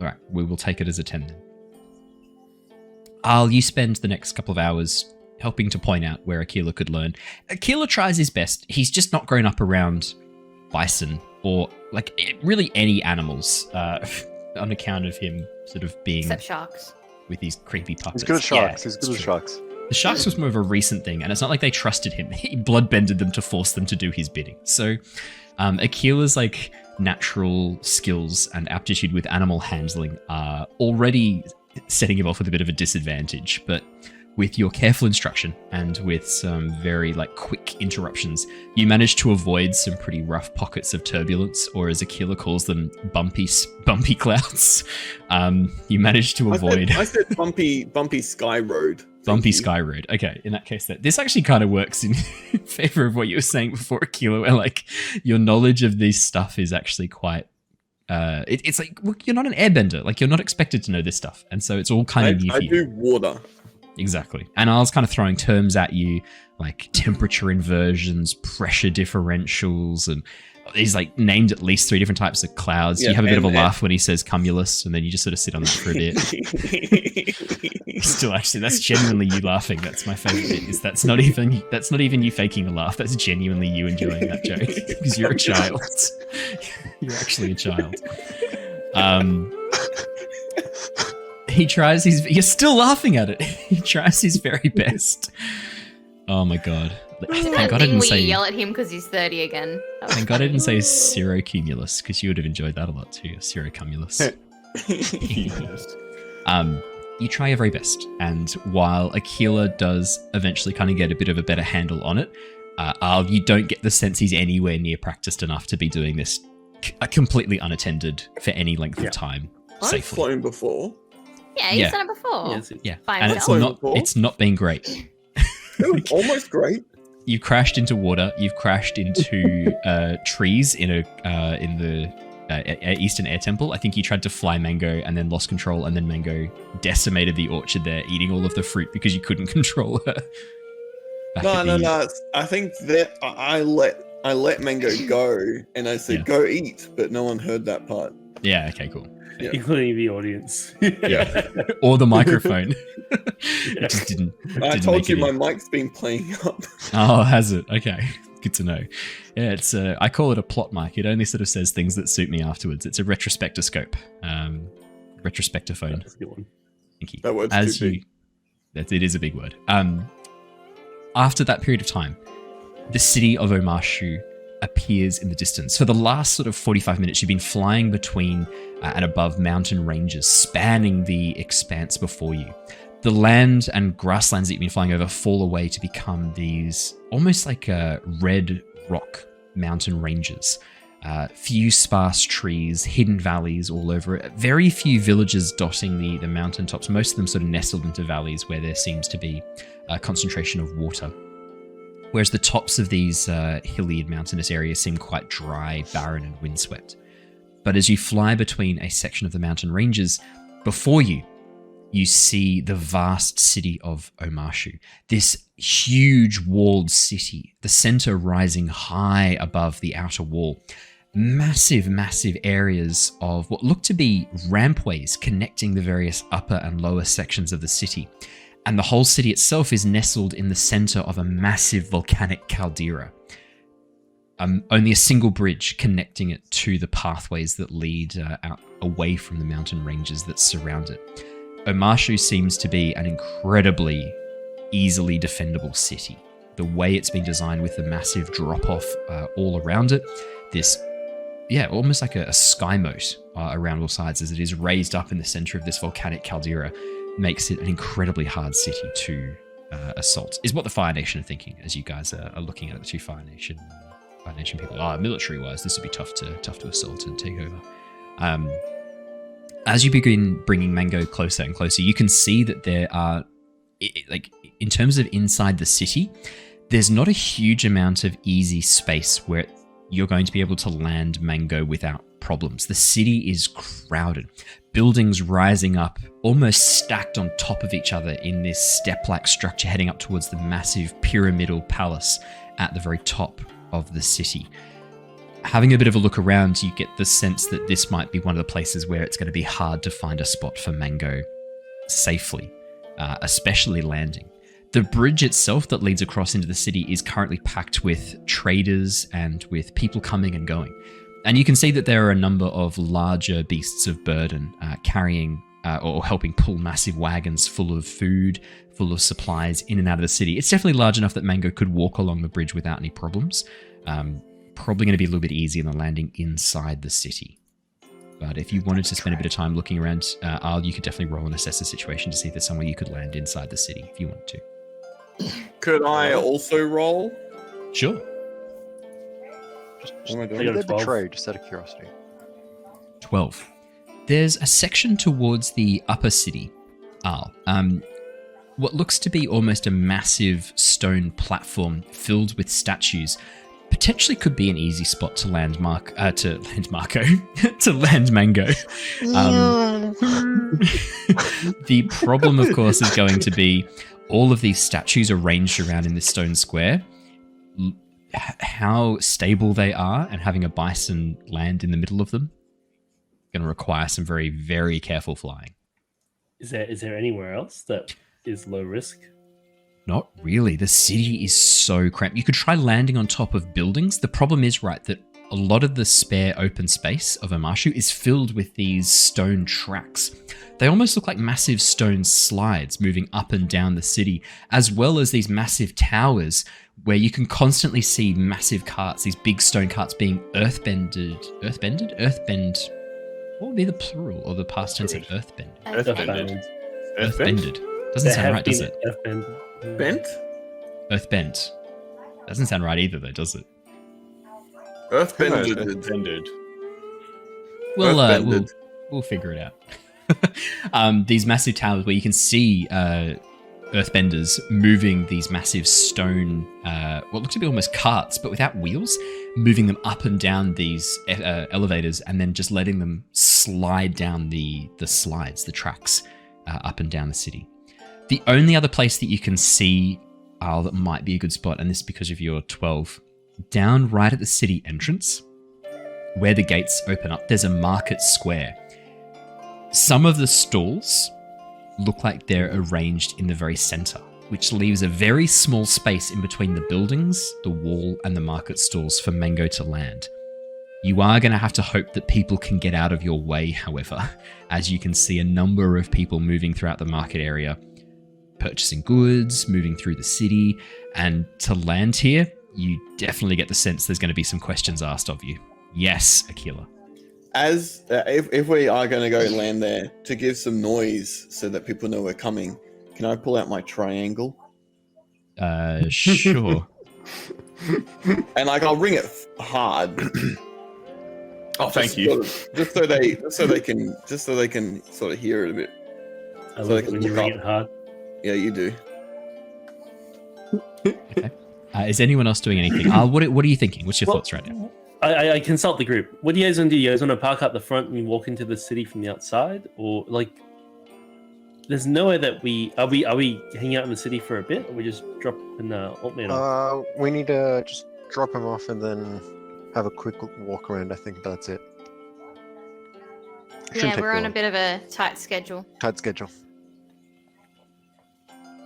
right. We will take it as a 10 then. Al, you spend the next couple of hours helping to point out where Aquila could learn. Aquila tries his best. He's just not grown up around bison or like really any animals on account of him sort of being Except sharks. with these creepy puppets. He's good at sharks. Yeah, He's good it's at true. sharks. The sharks was more of a recent thing, and it's not like they trusted him. He bloodbended them to force them to do his bidding. So Aquila's like natural skills and aptitude with animal handling are already setting him off with a bit of a disadvantage, but with your careful instruction and with some very like quick interruptions, you manage to avoid some pretty rough pockets of turbulence, or as Aquila calls them, bumpy clouds. You managed to avoid I said bumpy sky road. bumpy Thank you. sky road. Okay, in that case, this actually kind of works in favor of what you were saying before, Aquila, where like your knowledge of this stuff is actually quite. It's like, look, you're not an airbender. Like you're not expected to know this stuff, and so it's all kind of new I for you. do water. Exactly. And I was kind of throwing terms at you like temperature inversions, pressure differentials, and he's like named at least 3 different types of clouds. Yeah, you have a bit of a and- laugh when he says cumulus, and then you just sort of sit on that for a bit. Still, actually, that's genuinely you laughing. That's my favorite bit. Is that's not even you faking a laugh. That's genuinely you enjoying that joke because you're a child. You're actually a child. You're still laughing at it. He tries his very best. Oh my god. Is Thank that God I thing didn't where you say. yell at him because he's 30 again? That was Thank God I funny. didn't say cirrocumulus because you would have enjoyed that a lot too. Cirrocumulus. Yes. You try your very best, and while Aquila does eventually kind of get a bit of a better handle on it, you don't get the sense he's anywhere near practiced enough to be doing this completely unattended for any length of time I've safely. flown before. Yeah, you've done it before. Yes, Yeah, By and himself. it's not been great. It was almost great. You've crashed into water. You've crashed into trees in the Eastern Air Temple. I think you tried to fly Mango and then lost control, and then Mango decimated the orchard there, eating all of the fruit because you couldn't control her. No. I think that I let Mango go, and I said, "Go eat," but no one heard that part. Yeah. Okay. Cool. Yeah. including the audience. Yeah. Or the microphone. It just didn't. I didn't told make you it my in. mic's been playing up. Oh, has it? Okay. Good to know. Yeah, it's I call it a plot mic. It only sort of says things that suit me afterwards. It's a retrospectoscope. Retrospectophone. That's a good one. Thank you. That word's As too you, big. it is a big word. After that period of time, the city of Omashu appears in the distance. For the last sort of 45 minutes, you've been flying between and above mountain ranges, spanning the expanse before you. The land and grasslands that you've been flying over fall away to become these almost like red rock mountain ranges. Few sparse trees, hidden valleys all over it. Very few villages dotting the mountaintops, most of them sort of nestled into valleys where there seems to be a concentration of water. Whereas the tops of these hilly and mountainous areas seem quite dry, barren, and windswept. But as you fly between a section of the mountain ranges, before you, you see the vast city of Omashu. This huge walled city, the center rising high above the outer wall. Massive, massive areas of what look to be rampways connecting the various upper and lower sections of the city. And the whole city itself is nestled in the center of a massive volcanic caldera. Only a single bridge connecting it to the pathways that lead out away from the mountain ranges that surround it. Omashu seems to be an incredibly easily defendable city. The way it's been designed with the massive drop-off all around it, this, almost like a sky moat around all sides as it is raised up in the center of this volcanic caldera, makes it an incredibly hard city to assault, is what the Fire Nation are thinking as you guys are looking at it, the two Fire Nation people. Military-wise, this would be tough to assault and take over. As you begin bringing Mango closer and closer, you can see that there are, in terms of inside the city, there's not a huge amount of easy space where you're going to be able to land Mango without problems. The city is crowded. Buildings rising up, almost stacked on top of each other in this step-like structure heading up towards the massive pyramidal palace at the very top of the city. Having a bit of a look around, you get the sense that this might be one of the places where it's going to be hard to find a spot for Mango safely, especially landing. The bridge itself that leads across into the city is currently packed with traders and with people coming and going. And you can see that there are a number of larger beasts of burden carrying or helping pull massive wagons full of food, full of supplies in and out of the city. It's definitely large enough that Mango could walk along the bridge without any problems. Probably going to be a little bit easier than landing inside the city. But if you wanted to spend a bit of time looking around, you could definitely roll and assess the situation to see if there's somewhere you could land inside the city if you wanted to. Could I also roll? Sure. What am I I doing? got a They're 12. betrayed, just out of curiosity. 12. There's a section towards the upper city, what looks to be almost a massive stone platform filled with statues. Potentially could be an easy spot to land Mango. The problem, of course, is going to be all of these statues arranged around in this stone square. How stable they are and having a bison land in the middle of them going to require some very, very careful flying. Is there anywhere else that is low risk? Not really. The city is so cramped. You could try landing on top of buildings. The problem is, right, that a lot of the spare open space of Omashu is filled with these stone tracks. They almost look like massive stone slides moving up and down the city, as well as these massive towers where you can constantly see massive carts, these big stone carts being earthbend. What would be the plural or the past tense of earthbend? Earthbended. Earthbended. Doesn't sound right, does it? Bent? Earthbent. Doesn't sound right either, though, does it? Earthbended. Earthbended. We'll we'll figure it out. These massive towers where you can see earthbenders moving these massive stone, what looks to be almost carts, but without wheels, moving them up and down these elevators, and then just letting them slide down the slides, the tracks, up and down the city. The only other place that you can see that might be a good spot, and this is because of your 12, down right at the city entrance, where the gates open up, there's a market square. Some of the stalls look like they're arranged in the very center, which leaves a very small space in between the buildings, the wall, and the market stalls for Mango to land. You are going to have to hope that people can get out of your way, however, as you can see a number of people moving throughout the market area, purchasing goods, moving through the city, and to land here, you definitely get the sense there's going to be some questions asked of you. Yes, Aquila. As if we are going to go land there, to give some noise so that people know we're coming, can I pull out my triangle? Sure. And like I'll ring it hard. Oh, thank you. Just so they can sort of hear it a bit. I So love I it can when you look ring up. it hard. Yeah, you do. Okay. Is anyone else doing anything? What are you thinking? What's your thoughts right now? I consult the group. What do you guys want to do? You guys want to park up the front and walk into the city from the outside, or like? There's nowhere that we hanging out in the city for a bit, or we just drop in Altman? We need to just drop him off and then have a quick walk around. I think that's it. Shouldn't Yeah, take we're on a long. bit of a tight schedule. Tight schedule.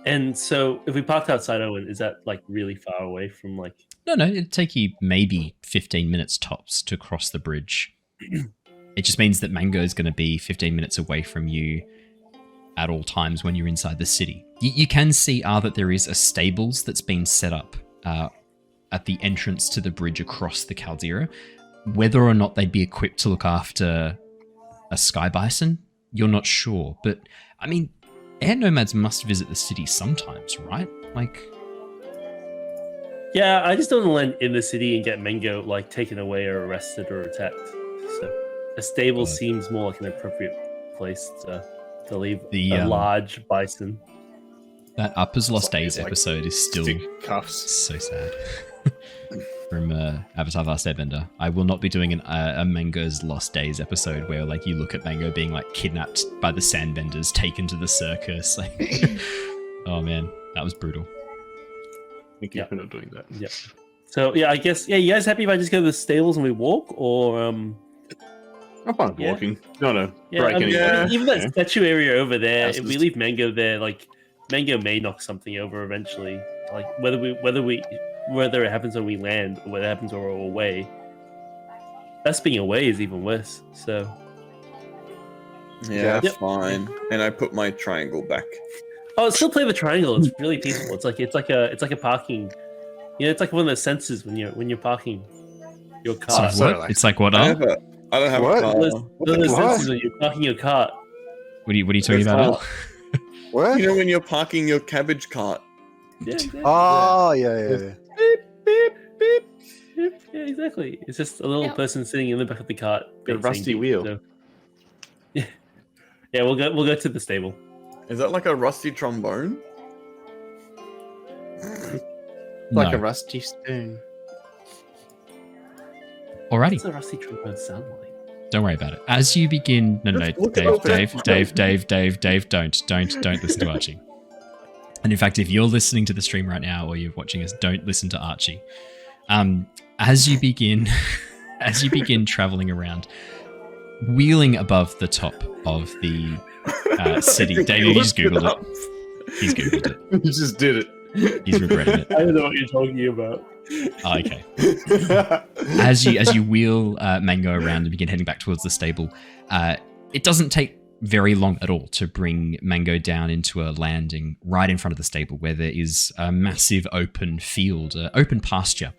And so, if we parked outside Owen, is that like really far away from like? No, it'd take you maybe 15 minutes tops to cross the bridge. It just means that Mango is going to be 15 minutes away from you at all times when you're inside the city. You can see that there is a stables that's been set up at the entrance to the bridge across the Caldera. Whether or not they'd be equipped to look after a sky bison, you're not sure. But, I mean, air nomads must visit the city sometimes, right? Like... Yeah, I just don't want to land in the city and get Mango like taken away or arrested or attacked. So a stable seems more like an appropriate place to leave a large bison. That Upper's Lost Days like episode is still stick cuffs. so sad. From Avatar the Last Airbender. I will not be doing a Mango's Lost Days episode where like you look at Mango being like kidnapped by the sandbenders, taken to the circus. Like, oh man, that was brutal. Thank you for not doing that. Yeah. So yeah, I guess you guys happy if I just go to the stables and we walk, or I'm fine Yeah. walking. No, yeah, break I mean, anything. even that statue area over there. That's If we just- leave Mango there, like Mango may knock something over eventually. Like whether it happens when we land or whether it happens when we're away. Us being away is even worse. So Yeah, Yep. fine. And I put my triangle back. still play the triangle. It's really peaceful. It's like a parking. You know, it's like one of those sensors when you're parking your It's car. like so what? relaxed. It's like what? I What don't have What? a car. Those What? sensors when you're parking your cart. are you talking It's about? not- Al? What? You know when you're parking your cabbage cart? Yeah, exactly. Oh, yeah. Beep, beep, beep, beep. Yeah, exactly. It's just a little Yep. person sitting in the back of the cart. A rusty wheel. So- yeah, we'll go to the stable. Is that like a rusty trombone? Like No. a rusty spoon. Alrighty. What's a rusty trombone sound like? Don't worry about it. As you begin, no, Just look it up. Dave, don't listen to Archie. And in fact, if you're listening to the stream right now or you're watching us, don't listen to Archie. As you begin traveling around, wheeling above the top of the city. Dave, you just googled it. He's googled it. You just did it. He's regretting it. I don't know what you're talking about. Oh, okay. As you wheel Mango around and begin heading back towards the stable, it doesn't take very long at all to bring Mango down into a landing right in front of the stable, where there is a massive open field, open pasture.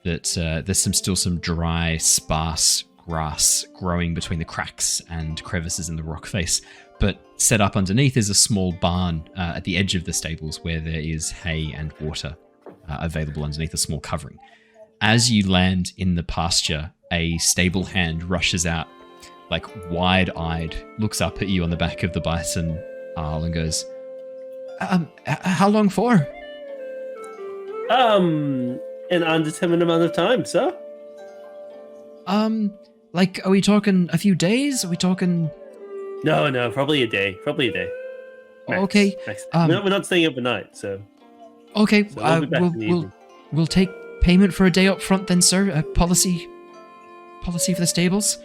That there's still some dry, sparse grass growing between the cracks and crevices in the rock face. But set up underneath is a small barn at the edge of the stables where there is hay and water available underneath a small covering. As you land in the pasture, a stable hand rushes out, like wide-eyed, looks up at you on the back of the bison aisle and goes, how long for? An undetermined amount of time, sir. Like, are we talking a few days? Are we talking... No, probably a day. Max, Okay. max. Um, we're not staying overnight, so. Okay, So we'll be back in the evening. we'll take payment for a day up front then, sir. Policy for the stables.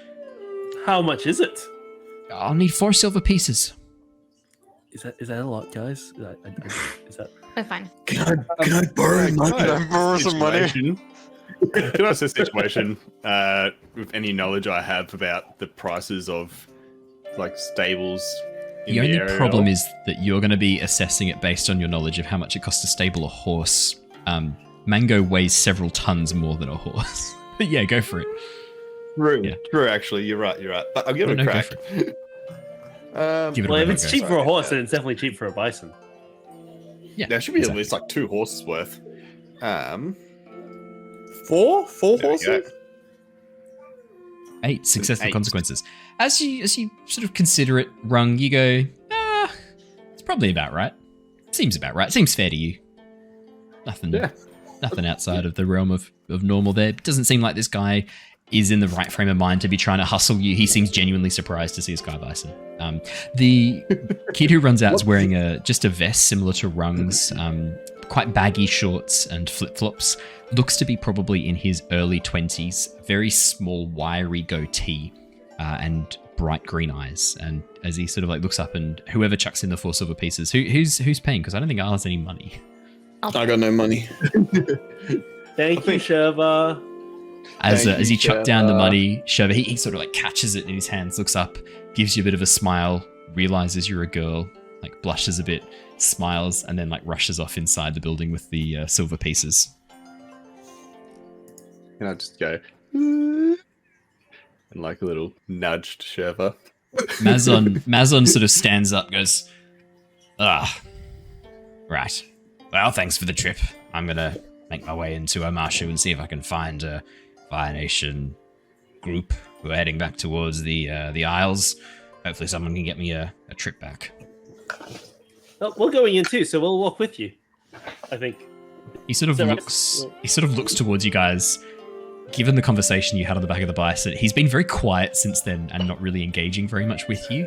How much is it? I'll need 4 silver pieces. Is that a lot, guys? Is that? We're fine. Can I borrow money? Can I borrow some money? Can I ask a situation with any knowledge I have about the prices of like stables in The only area? problem is that you're going to be assessing it based on your knowledge of how much it costs to stable a horse. Mango weighs several tons more than a horse. But yeah, go for it. True, Yeah. true. Actually, you're right. But I'll give it No, a go crack. for Um, Give it a Well, if go, it's go. cheap for a horse, then it's definitely cheap for a bison. Yeah, there should be exactly. at least like 2 horses worth. 4 There we horses? go. 8 successful 8. consequences. As you sort of consider it, Rung, you go, it's probably about right. Seems about right. Seems fair to you. Nothing outside of the realm of normal there. Doesn't seem like this guy is in the right frame of mind to be trying to hustle you. He seems genuinely surprised to see a sky bison. The kid who runs out is wearing just a vest similar to Rung's, quite baggy shorts and flip-flops. Looks to be probably in his early 20s. Very small, wiry goatee and bright green eyes. And as he sort of like looks up, and whoever chucks in the 4 silver pieces, who's paying? Because I don't think Al has any money. I got no money. Thank you, Shurva. As Thank you you, chuck down the Shurva. money, Shurva, he sort of like catches it in his hands, looks up, gives you a bit of a smile, realizes you're a girl, like blushes a bit, smiles, and then like rushes off inside the building with the silver pieces. Can I just go and like a little nudge to Shurva? Mazon sort of stands up, goes, right. Well, thanks for the trip. I'm gonna make my way into Omashu and see if I can find a Fire Nation group who are heading back towards the Isles. Hopefully someone can get me a trip back. Oh, we're going in too, so we'll walk with you. I think. He sort of So looks towards you guys. Given the conversation you had on the back of the bison, he's been very quiet since then and not really engaging very much with you.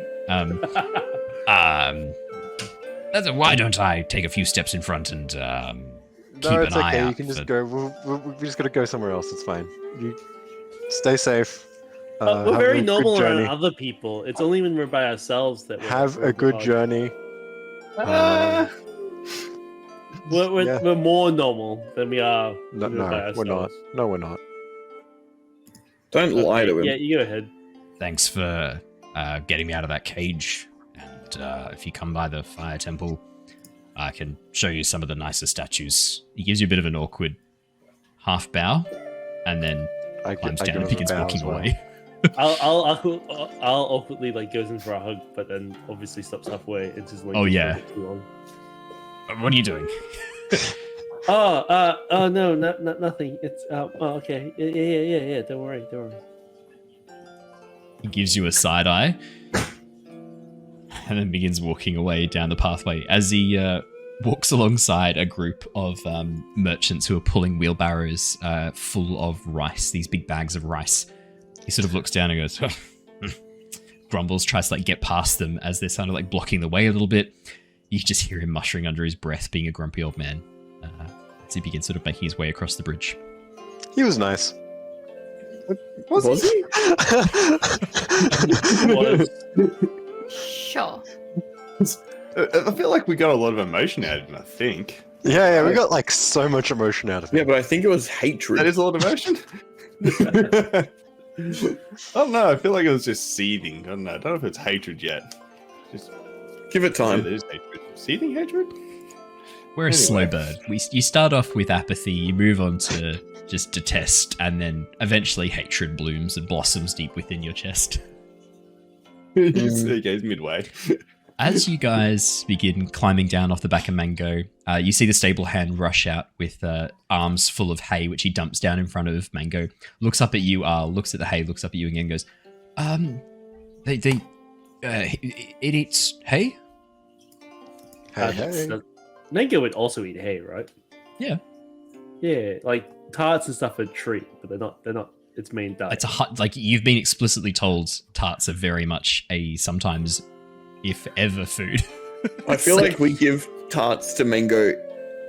Why don't I take a few steps in front and keep No, it's an eye okay. out You can just for- go. We're just gonna go somewhere else. It's fine. You stay safe. We're have very a good normal around journey. other people. It's only when we're by ourselves that we're Have a good journey. We're more normal than we are. No, when we're by we're not. ourselves. No, we're not. Don't lie to him. Yeah, you go ahead. Thanks for getting me out of that cage. And if you come by the fire temple, I can show you some of the nicer statues. He gives you a bit of an awkward half bow, and then climbs down and begins walking away. I'll awkwardly like goes in for a hug, but then obviously stops halfway and just like. Oh, yeah. a bit too long. What are you doing? Oh no, nothing. It's okay. Yeah. Don't worry. He gives you a side eye, and then begins walking away down the pathway. As he walks alongside a group of merchants who are pulling wheelbarrows full of rice, these big bags of rice. He sort of looks down and goes, grumbles, tries to like get past them as they're kind of like blocking the way a little bit. You just hear him muttering under his breath, being a grumpy old man, as he begins sort of making his way across the bridge. He was nice. Was he? Sure. I feel like we got a lot of emotion out of him, I think. Yeah, we got like so much emotion out of Yeah, it. but I think it was hatred. That is a lot of emotion. I don't know. I feel like it was just seething. I don't know. I don't know if it's hatred yet. Just Give it yeah, time. there is hatred. Seething hatred? We're a slow bird. You start off with apathy, you move on to just detest, and then eventually hatred blooms and blossoms deep within your chest. It goes midway. As you guys begin climbing down off the back of Mango, you see the stable hand rush out with arms full of hay, which he dumps down in front of Mango. Looks up at you, looks at the hay, looks up at you again, goes, it eats hay? Hey. Mango would also eat hay, right? Yeah. Yeah, like tarts and stuff are a treat, but they're not its main diet. It's like you've been explicitly told tarts are very much a sometimes, if ever, food. I feel like we give tarts to Mango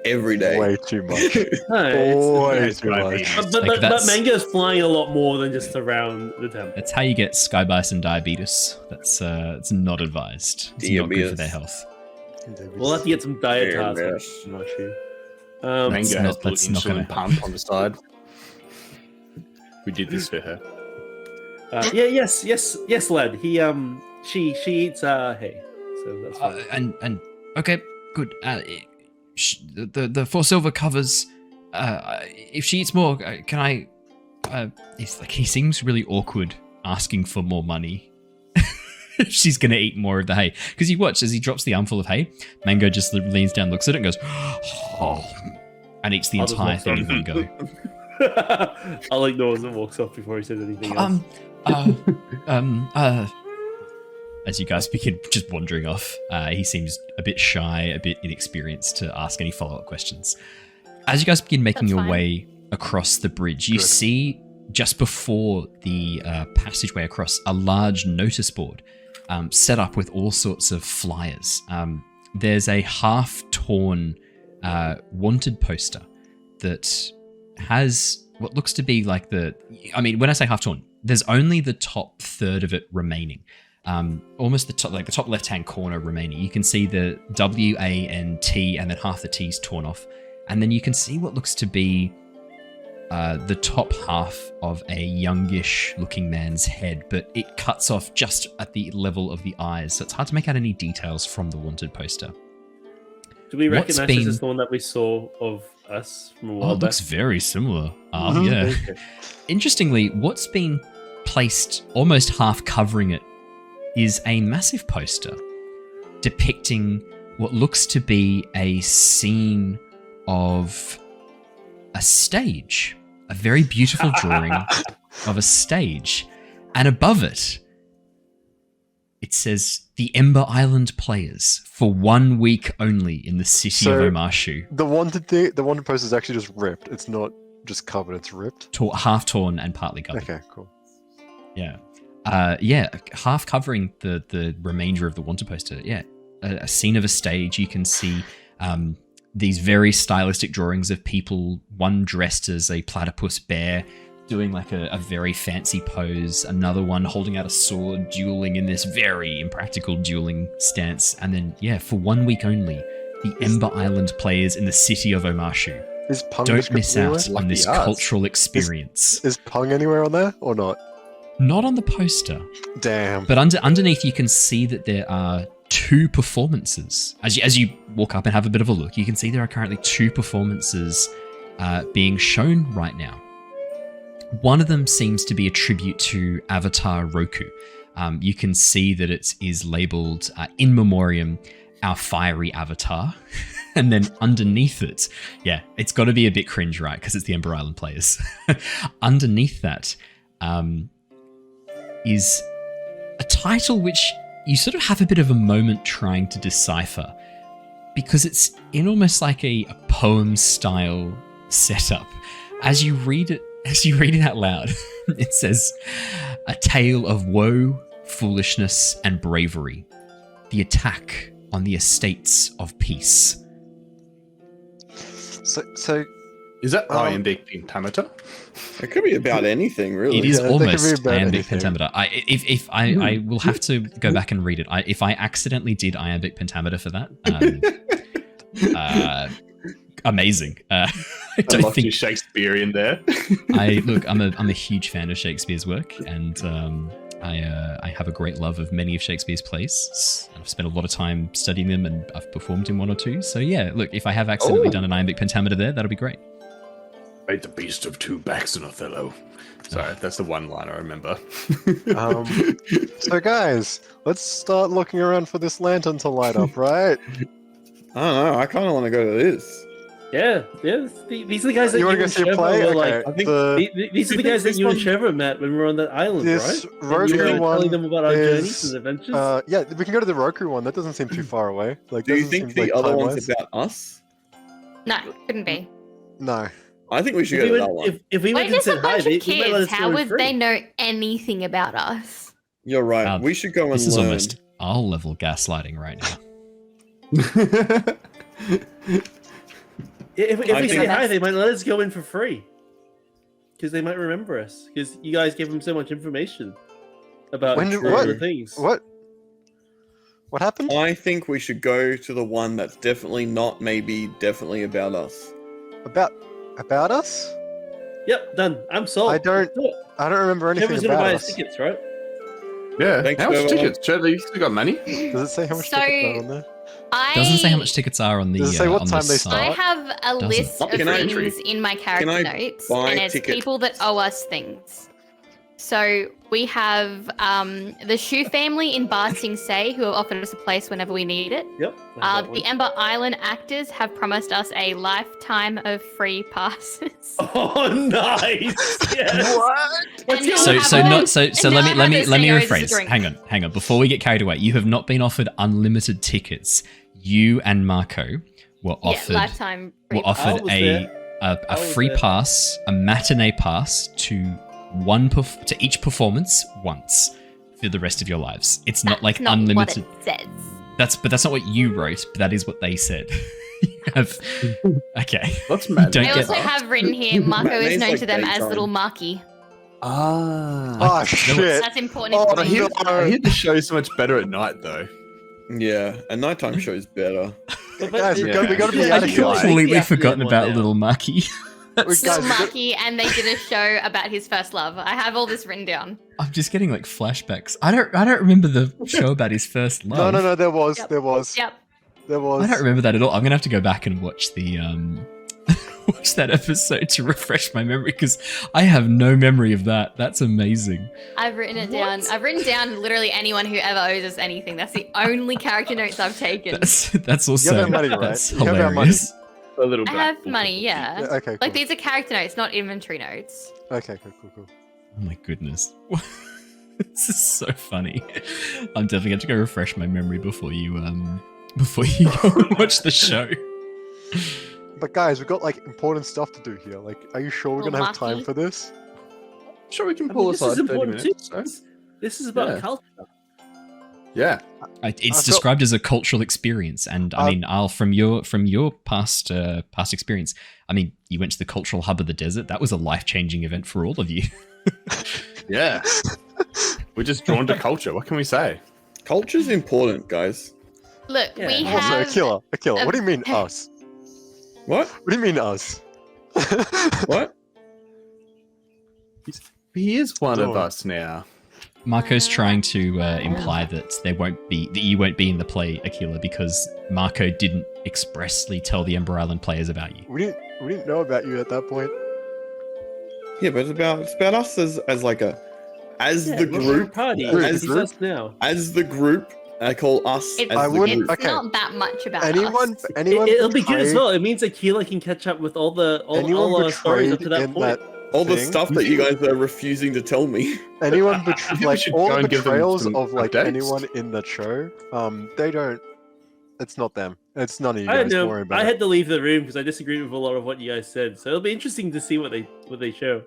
every day. Way too much. No, Way too much. but Mango's flying a lot more than just around the temple. That's how you get sky bison diabetes. That's it's not advised. It's not good for their health. We'll have to get some diet tarts. Yes. I'm not sure. Mango has a that's little not gonna insulin pump on the side. We did this for her. Yes, lad. She eats hay, so that's fine. And okay, good. The 4 silver covers. If she eats more, can I? It's like he seems really awkward asking for more money. She's gonna eat more of the hay because you watch as he drops the armful of hay. Mango just leans down, looks at it, and goes, "Oh," and eats the entire thing in one go. I'll ignore as it walks off before he says anything else. As you guys begin just wandering off, he seems a bit shy, a bit inexperienced to ask any follow-up questions. As you guys begin making That's your fine. way across the bridge, you see just before the passageway across a large notice board set up with all sorts of flyers. There's a half-torn wanted poster that has what looks to be like when I say half-torn, there's only the top third of it remaining. Almost the top left-hand corner remaining. You can see the W, A, and T, and then half the T's torn off. And then you can see what looks to be the top half of a youngish-looking man's head, but it cuts off just at the level of the eyes, so it's hard to make out any details from the wanted poster. Do we What's recognize this as the one that we saw of us from a Oh, while it back? looks very similar. Mhm. Yeah. Okay. Interestingly, what's been placed almost half covering it is a massive poster depicting what looks to be a scene of a stage, a very beautiful drawing of a stage, and above it, it says the Ember Island players for 1 week only in the city of So- Omashu. The wanted poster is actually just ripped. It's not just covered. It's ripped. Half torn and partly covered. Okay, cool. Yeah. Half covering the remainder of the wanted poster. Yeah. A scene of a stage. You can see these very stylistic drawings of people, one dressed as a platypus bear, doing like a very fancy pose, another one holding out a sword, dueling in this very impractical dueling stance, and then, for 1 week only, the Ember Island players in the city of Omashu. Is Pung Don't descripted miss anywhere? out on Lucky this us. cultural experience. Is Pung anywhere on there or not? Not on the poster. Damn. But underneath, you can see that there are 2 performances. As you walk up and have a bit of a look, you can see there are currently 2 performances being shown right now. One of them seems to be a tribute to Avatar Roku. You can see that it is labeled In Memoriam, Our Fiery Avatar. And then underneath it, it's got to be a bit cringe, right? Because it's the Ember Island players. Underneath that is a title which you sort of have a bit of a moment trying to decipher, because it's in almost like a poem style setup. As you read it out loud, it says, "A tale of woe, foolishness, and bravery. The attack on the estates of peace." So Is that iambic pentameter? It could be about anything, really. It is Yeah, that could be almost about iambic anything. pentameter. I will have to go back and read it. If I accidentally did iambic pentameter for that, amazing. I I don't lost your think Shakespearean there. I'm a huge fan of Shakespeare's work, and I have a great love of many of Shakespeare's plays. I've spent a lot of time studying them, and I've performed in 1 or 2. So yeah, look, if I have accidentally done an iambic pentameter there, that'll be great. Made the beast of two backs and Othello. Sorry, that's the one line I remember. So guys, let's start looking around for this lantern to light up, right? I don't know. I kind of want to go to this. Yeah. These are the guys that You wanna go and see a Shurva play? were Okay, like. I think the- These are the guys that you and Shurva met when we were on that island, This right? And you were Roku one telling them about our journeys is, and adventures. yeah, we can go to the Roku one. That doesn't seem too far away. Like, Do you doesn't think seem, the like, other one's time-wise. about us? No, couldn't be. No. I think we should If go we to that went, one. if we went We're and just a said hi, bunch they of might let us kids. go How in would free. they know anything about us? You're right. Wow, we should go and This is learn. almost our level gaslighting right now. If I we think- say hi, they might let us go in for free. Because they might remember us. Because you guys gave them so much information about When- all what? the things. What? What happened? I think we should go to the one that's definitely not, maybe definitely about us. About us? Yep, done. I'm sold. I don't- Let's do it. I don't remember anything Trevor's gonna about buy us. us tickets, right? Yeah, Thanks, how much Trevor. tickets? Trevor, you still got money? Does it say how much So- tickets are on there? Doesn't say how much tickets are on the Does it say what on the time they site. start? I have a Doesn't. list of Can I- things in my character I notes, buy and it's tickets? people that owe us things. So we have the Shu family in Ba Sing Se, who have offered us a place whenever we need it. Yep. I have that one. The Ember Island actors have promised us a lifetime of free passes. Oh, nice! Yes. And we So have so a- not so and so no let me one let me has let me CEOs as a rephrase. drink. Hang on. Before we get carried away, you have not been offered unlimited tickets. You and Mako were Yeah, offered lifetime free were passes. I offered was a there. I a was free there. pass, a matinee pass to to each performance once for the rest of your lives. It's not That's like not unlimited. What it says. That's not what you wrote, but that is what they said. You have okay. That's mad. Don't I get also have written here, Mako is Matinee's known like to them as daytime. Little Marky. Ah. Oh shit! That's important Oh, I hear, information. I hear the show's so much better at night, though. Yeah, a nighttime show's better. Guys, we gotta be Yeah, out I of here. completely forgotten about Little Marky. We- Little guys, we got- Marky, and they did a show about his first love. I have all this written down. I'm just getting like flashbacks. I don't remember the show about his first love. No, there was, Yep. there was, Yep. there was. I don't remember that at all. I'm gonna have to go back and watch the watch that episode to refresh my memory because I have no memory of that. That's amazing. I've written it down. I've written down literally anyone who ever owes us anything. That's the only character notes I've taken. That's also have money, right? that's You have our money. hilarious. A little I black have book money, of yeah. Yeah, okay, cool. Like these are character notes, not inventory notes. Okay, cool. Oh my goodness. This is so funny. I'm definitely going to go refresh my memory before you go and watch the show. But guys, we've got like important stuff to do here. Like, are you sure we're Little gonna have time Marky. for this? Sure, we can I mean, pull this aside is 30 important minutes. too. So. This is about Yeah. culture. Yeah. It's I felt- described as a cultural experience, and I mean, Al, from your past experience, I mean, you went to the cultural hub of the desert. That was a life-changing event for all of you. Yeah. We're just drawn to culture. What can we say? Culture's important, guys. Look, Yeah. we Also, have Aquila. a- What do you mean us? What? What do you mean us? What? He is one of Dawn. us now. Marco's trying to imply that you won't be in the play, Aquila, because Mako didn't expressly tell the Ember Island players about you. We didn't know about you at that point. Yeah, but it's about us as the Yeah, we're group. a party. As It's us now. the group, I call us It's, as I the wouldn't- group. it's okay. not that much about Anyone, us. anyone. It'll be good as betrayed- well. It means Aquila can catch up with all Anyone our stories up betrayed to that in point. that All the thing? stuff that you guys are refusing to tell me. Anyone I think we like should all go the and give them betrayals some of like updates. anyone in the show. They don't. It's not them. It's none of you I guys. know. Don't worry about I it. had to leave the room because I disagreed with a lot of what you guys said. So it'll be interesting to see what they show.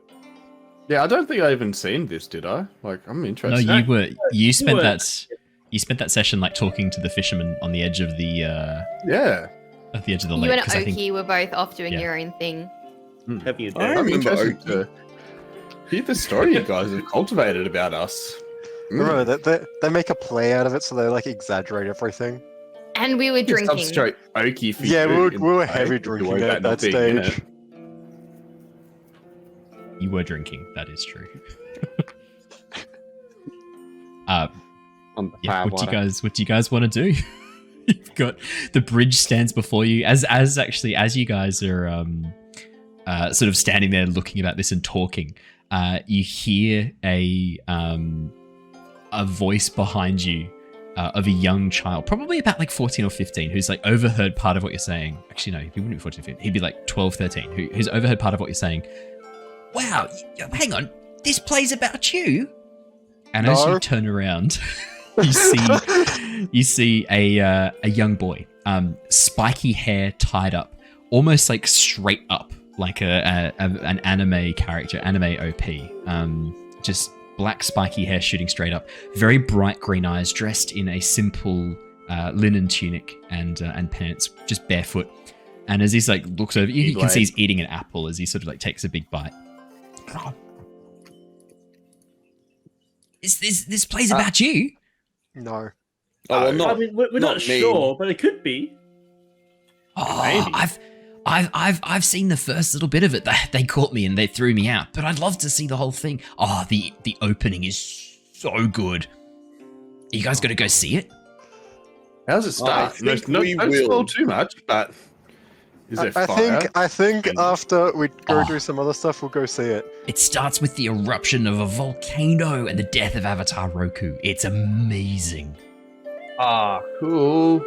Yeah, I don't think I even seen this, did I? Like, I'm No, interested. you spent were. that session like talking to the fisherman on the edge of the Yeah. lake. You and 'cause I think Oki were both off doing Yeah. your own thing. Having a I day. I'm remember interested Oki. to hear the story you guys have cultivated about us. Remember that they make a play out of it, so they like exaggerate everything. And we were drinking. Substrate Oki for Yeah, you we in were the heavy way, drinking the way at that not being in stage. it. you were drinking. That is true. Yeah, what do you guys want to do? You've got the bridge stands before you as you guys are sort of standing there looking about this and talking, you hear a voice behind you of a young child, probably about like 14 or 15, who's like overheard part of what you're saying. Actually, no, he wouldn't be 14 or 15. He'd be like 12, 13, who's overheard part of what you're saying. Wow, hang on, this play's about you. And as you turn around, you see a young boy, spiky hair tied up, almost like straight up, like an anime character, anime OP. Just black spiky hair shooting straight up, very bright green eyes, dressed in a simple linen tunic and pants, just barefoot. And as he's like looks over, you can see he's eating an apple as he sort of like takes a big bite. This play's about you? No. Oh, well, not, I mean, we're not me. sure, but it could be. Oh, Maybe. I've seen the first little bit of it. They caught me and they threw me out, but I'd love to see the whole thing. Oh, the opening is so good. Are you guys gonna go see it? How's it start? I think Don't we spoil will. too much, but is it I fire? think after we go Oh. do some other stuff, we'll go see it. It starts with the eruption of a volcano and the death of Avatar Roku. It's amazing. Cool.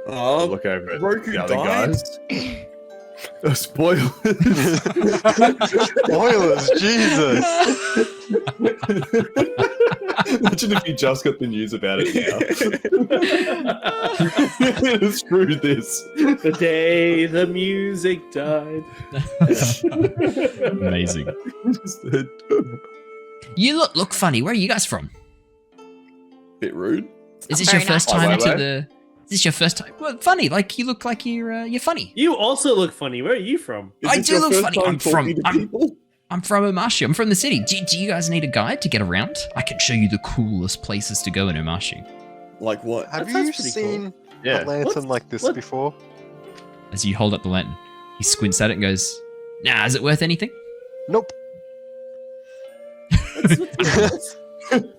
I'll Oh, look over at Roku the other died? guys. Spoilers. Spoilers, Jesus. Imagine if you just got the news about it now. Screw this. The day the music died. Amazing. You look funny. Where are you guys from? bit rude. Is this Very your first nice. time Wait, into wait. the? Is this your first time? Well, funny. Like you look like you're funny. You also look funny. Where are you from? Is I this do your look first funny. time I'm talking from- to I'm- people? I'm from Omashu. I'm from the city. Do you guys need a guide to get around? I can show you the coolest places to go in Omashu. Like what? Have That you sounds pretty seen Yeah. a lantern like this what- before? As you hold up the lantern, he squints at it and goes, "Nah, is it worth anything?" Nope.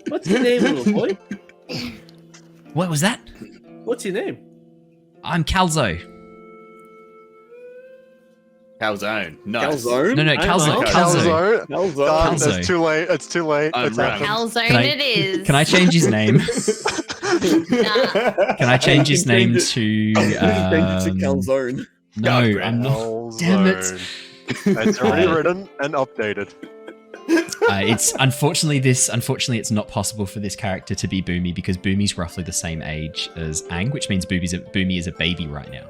What's your name, little boy? What was that? What's your name? I'm Calzo. Calzone. Nice. Calzone? No, Calzo. Mark. Calzo. Calzone. Calzone. Calzo. It's too late. It's too late. I'm It's wrong. happened. Calzone Can I- it is. Can I change his name? Nah. Can I change his name to? Change it to Calzone. No, I'm not. Calzone. Damn it. It's already written and updated. It's unfortunately it's not possible for this character to be Boomy because Boomy's roughly the same age as Aang, which means Boomy is a baby right now.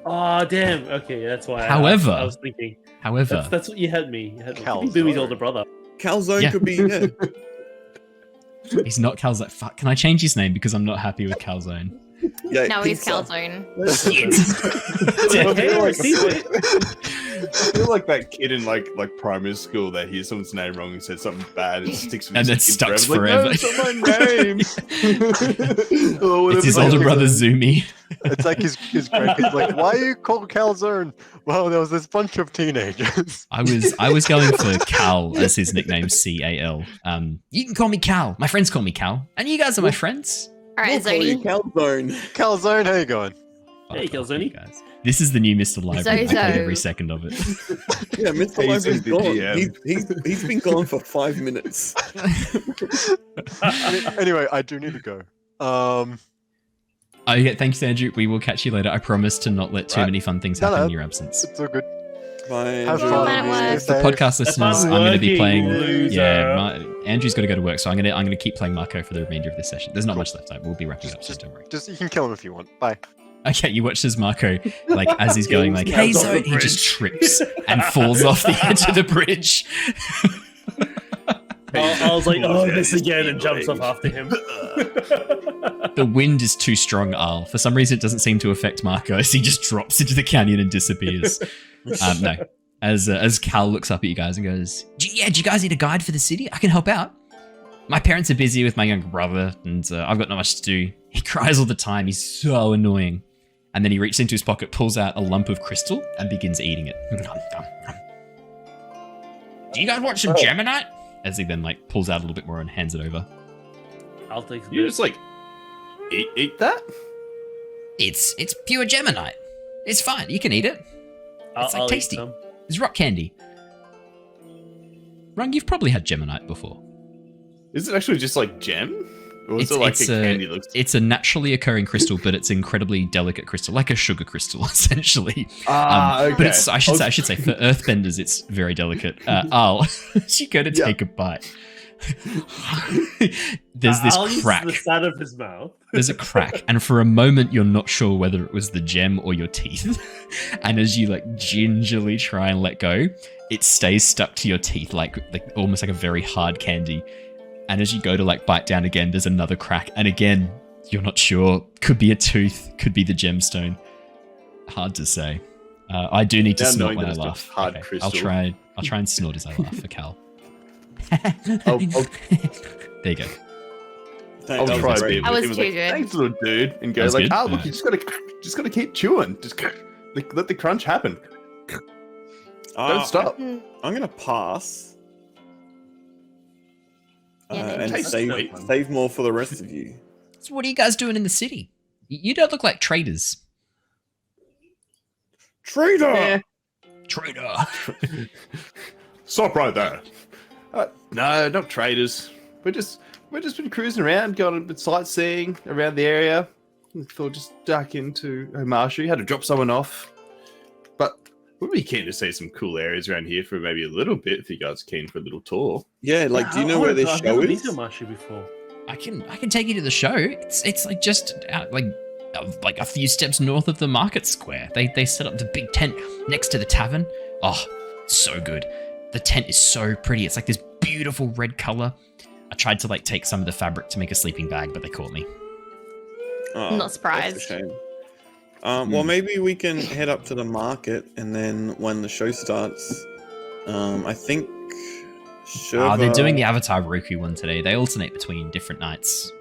Oh, damn. Okay, that's why. However- I was thinking. However, That's what you had me. You had me. Calzone. Booey's older brother. Calzone Yeah. could be, yeah. he's not Calzone. Fuck, can I change his name because I'm not happy with Calzone? Yeah, No, he's pizza. Calzone. Shit. Hey, see what? I feel like that kid in like primary school that hears someone's name wrong and says something bad and sticks with And his then kid stucks forever. forever. Like, no, it's not my name. Or It's his whatever. older brother Zumi. It's like his grandkid's like, why are you called Calzone? Well, there was this bunch of teenagers. I was going for Cal as his nickname, Cal. You can call me Cal. My friends call me Cal, and you guys are my friends. All right, We'll call you Zoni. Calzone. Calzone, how you going? Hey, Fuck off, Calzone. you guys. This is the new Mr. Library. I Zozo. hate every second of it. Yeah, Mr. He's Library's the gone. DM. He's been gone for 5 minutes. Anyway, I do need to go. Oh yeah, thanks, Andrew. We will catch you later. I promise to not let too Right. many fun things No, happen no. in your absence. It's all good. Fine. Have Well, fun. that works. Stay For safe. podcast listeners, I'm I'm going to be working, playing. loser. Yeah, Andrew's got to go to work, so I'm going to keep playing Mako for the remainder of this session. There's not much left. We'll be wrapping up, so don't worry. Just you can kill him if you want. Bye. Okay, you watch as Mako, like as he's going, like, "Hey, Off the Zoe," he just trips and falls off the edge of the bridge. I was like, oh, this again, and jumps off after him. The wind is too strong, Al. For some reason, it doesn't seem to affect Marco as he just drops into the canyon and disappears. No. As Cal looks up at you guys and goes, do you guys need a guide for the city? I can help out. My parents are busy with my younger brother, and I've got not much to do. He cries all the time. He's so annoying. And then he reaches into his pocket, pulls out a lump of crystal, and begins eating it. Do you guys want some Geminite? As he then like pulls out a little bit more and hands it over. I'll take some. You just like eat that? It's pure Geminite. It's fine. You can eat it. It's like tasty. It's rock candy. Rung, you've probably had Geminite before. Is it actually just like gem? Or is it like a candy looks? It's a naturally occurring crystal, but it's incredibly delicate crystal, like a sugar crystal, essentially. Okay. But I should say, for earthbenders, it's very delicate. As you go to take a bite, there's this crack. The side of his mouth. There's a crack, and for a moment, you're not sure whether it was the gem or your teeth. And as you like gingerly try and let go, it stays stuck to your teeth, like almost like a very hard candy. And as you go to like bite down again, there's another crack. And again, you're not sure. Could be a tooth, could be the gemstone. Hard to say. I do need to snort when I laugh. Hard Okay, crystal. I'll try and snort as I laugh for Cal. I'll There you go. try Great. it. That was He too like, good. Thanks, little dude. And That goes was like, good? look, you just gotta keep chewing. Just let the crunch happen. Don't stop. Mm, I'm gonna pass. Yeah, no, And tastes sweet. save more for the rest of you. So what are you guys doing in the city? You don't look like traders. Traitor! Yeah. Trader. Stop right there. No, not traders. We're just been cruising around, going a bit sightseeing around the area. And thought just duck into Omashu. Had to drop someone off, but we'd be keen to see some cool areas around here for maybe a little bit. If you guys are keen for a little tour. Yeah, like, do you know where this I've show never been is? to Omashu before. I can take you to the show. It's like just out, like a few steps north of the market square. They set up the big tent next to the tavern. Oh, so good. The tent is so pretty. It's like this beautiful red color. I tried to like take some of the fabric to make a sleeping bag, but they caught me. Oh, I'm not that's surprised. a shame. Well, maybe we can head up to the market, and then when the show starts, I think Shurva... They're doing the Avatar Roku one today. They alternate between different nights.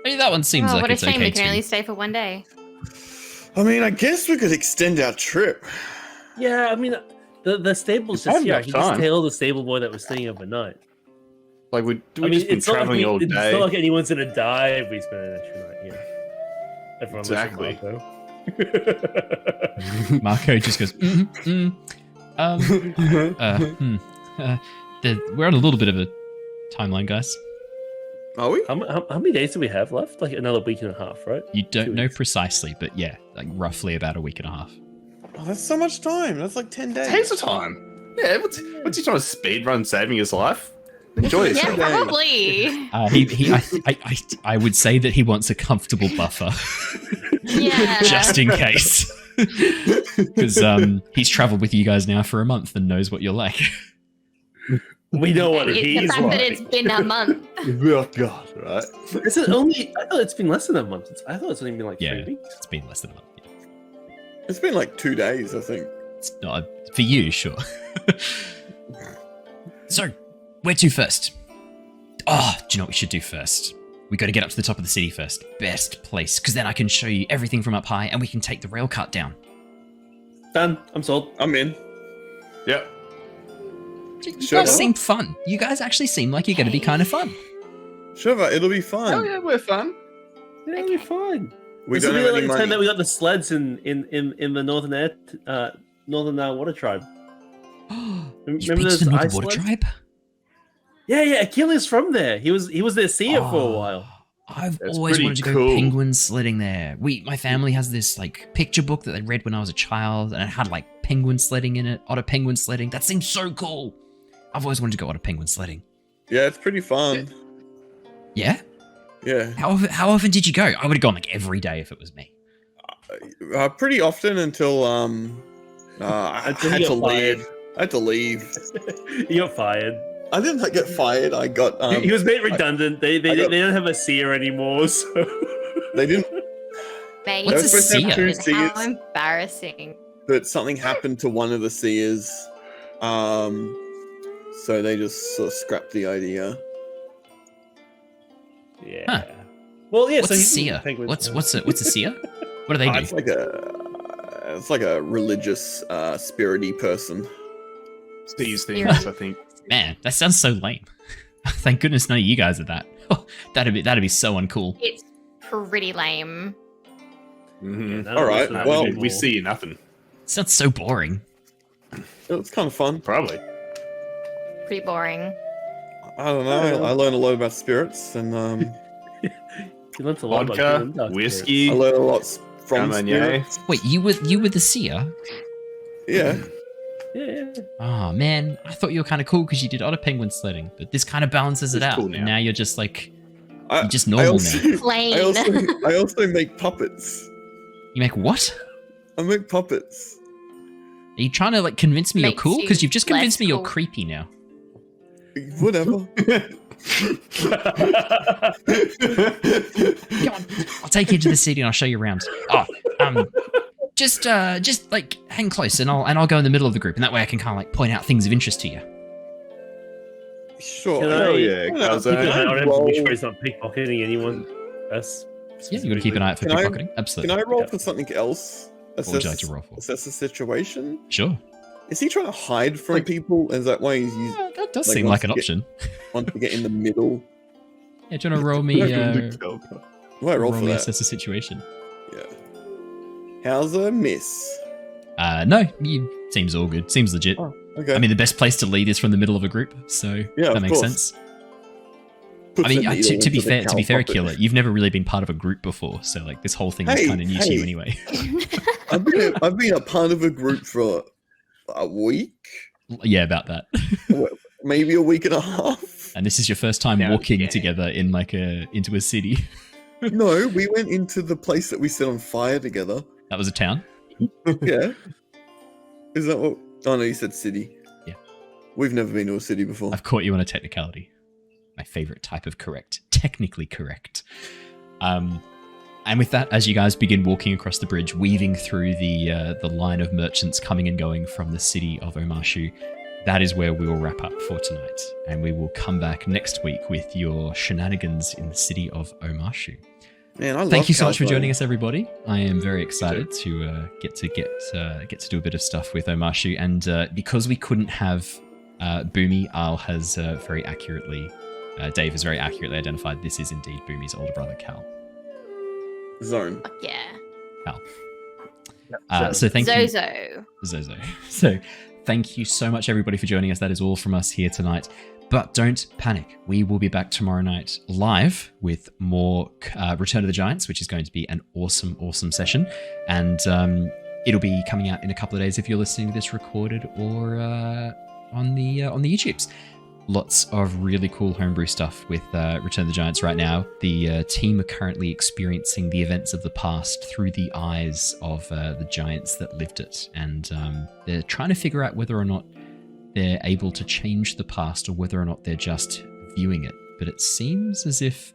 Hey, that one seems Oh, like what a it's shame okay we can too. only stay for one day. I mean, I guess we could extend our trip. Yeah, I mean, the stable's I just haven't here. got He just time. tailed the stable boy that was staying overnight. Like we I mean, just been it's not like traveling all it's day. not like anyone's gonna die if we spend an extra night here. Everyone Exactly. Mako just goes, we're on a little bit of a timeline, guys. Are we? How many days do we have left? Like another week and a half, right? You don't 2 know weeks. precisely, but yeah, like roughly about a week and a half. Oh, that's so much time. That's like 10 days. Takes the time. Yeah, what's he trying to speed run saving his life? Enjoy it. Yeah, day. probably. I would say that he wants a comfortable buffer, Yeah. just in case, because he's traveled with you guys now for a month and knows what you're like. We know what It's the he's fact that like. it's been a month. Oh god, right? Is it only? I thought it's been less than a month. I thought it's only been like Yeah. 3 weeks. It's been less than a month. It's been like 2 days, I think. It's not for you, sure. So, where to first? Oh, do you know what we should do first? We got to get up to the top of the city first. Best place, because then I can show you everything from up high, and we can take the rail cart down. Done. I'm sold. I'm in. Yep. You Sure. guys seem fun. You guys actually seem like you're going to be kind of fun. Shurva, it'll be fun. Oh yeah, we're fun. Yeah, we're fine. We This don't will have be any like the time money. that we got the sleds in the northern water tribe. You've Remember been to those the Northern ice Water sleds? Tribe? Yeah, Aquila's from there. He was their seer for a while. I've That's always pretty wanted to go cool. penguin sledding there. My family has this like picture book that I read when I was a child, and it had like penguin sledding in it, otter penguin sledding. That seems so cool. I've always wanted to go otter penguin sledding. Yeah, it's pretty fun. Yeah? Yeah. How often did you go? I would have gone like every day if it was me. Pretty often until I Until had you to got fired. leave. I had to leave. He got fired. I didn't get fired. I got He was made redundant. They got- don't have a seer anymore, so they didn't. Mate, What's a supposed to have seer? two seers, how embarrassing. but something happened to one of the seers. So they just sort of scrapped the idea. yeah. Huh. Well, yeah. What's so a he's seer? penguins. What's a seer? What do they do? It's like a religious, spirity person. It's these things, Yeah. I think. Man, that sounds so lame. Thank goodness none of you guys are that. Oh, that'd be so uncool. It's pretty lame. Mm-hmm. None of All us right, know well, anymore. We see nothing. Sounds so boring. It's kind of fun. Probably. pretty boring. I don't know. I learned a lot about spirits, and You learned a lot about Vodka, Grimdark whiskey, I learned a lot from Cabernet. spirits. Wait, you were the seer? Yeah. spirits. Yeah. Oh man, I thought you were kind of cool because you did otter penguin sledding, but this kind of balances it It's out. cool And now. now you're just like I, you're just I normal also, now. Plain. I also make puppets. You make what? I make puppets. Are you trying to like convince me you're Makes cool? Because you you've just convinced less me you're cool. creepy now. Whatever. Come on, I'll take you to the city and I'll show you around. Oh, just like hang close and I'll go in the middle of the group, and that way I can kind of like point out things of interest to you. Sure. Can I- Oh yeah, Keep an eye cousin. on him roll- to make sure he's not pickpocketing anyone. Us. Yeah, you got to keep an eye out for Can I- pickpocketing. Can Absolutely. I roll for something else? What would you like to roll for? Assess the situation. Sure. Is he trying to hide from Like- people? Is that why he's using Yeah, that does Like, seem once like an you get- option. wants to get in the middle? Yeah, do you want to roll me? Why roll for me that? assess the situation. Yeah. How's a miss? No, seems all good. Seems legit. Oh, okay. I mean, the best place to lead is from the middle of a group, so Yeah, that of makes course. sense. Puts I mean, the needle to be into the fair, cow Aquila, puppet. you've never really been part of a group before, so like this whole thing is Hey, kind of new to you hey. anyway. I've been a part of a group for a week, Yeah, about that. maybe a week and a half. And this is your first time Now, walking yeah. together in like into a city. No, we went into the place that we set on fire together. That was a town. Yeah. Is that what? Oh no, you said city. Yeah. We've never been to a city before. I've caught you on a technicality. My favorite type of correct, technically correct. And with that, as you guys begin walking across the bridge, weaving through the line of merchants coming and going from the city of Omashu, that is where we will wrap up for tonight. And we will come back next week with your shenanigans in the city of Omashu. Man, I love Thank you so much for cowboy. joining us, everybody. I am very excited to get to do a bit of stuff with Omashu, and because we couldn't have Boomy, Al has very accurately, Dave has very accurately identified this is indeed Boomy's older brother, Cal. Zone. Fuck yeah. So thank you, Zozo. So thank you so much, everybody, for joining us. That is all from us here tonight. But don't panic. We will be back tomorrow night live with more Return of the Giants, which is going to be an awesome, awesome session. And it'll be coming out in a couple of days if you're listening to this recorded or on the YouTubes. Lots of really cool homebrew stuff with Return of the Giants right now. The team are currently experiencing the events of the past through the eyes of the giants that lived it. And they're trying to figure out whether or not they're able to change the past or whether or not they're just viewing it. But it seems as if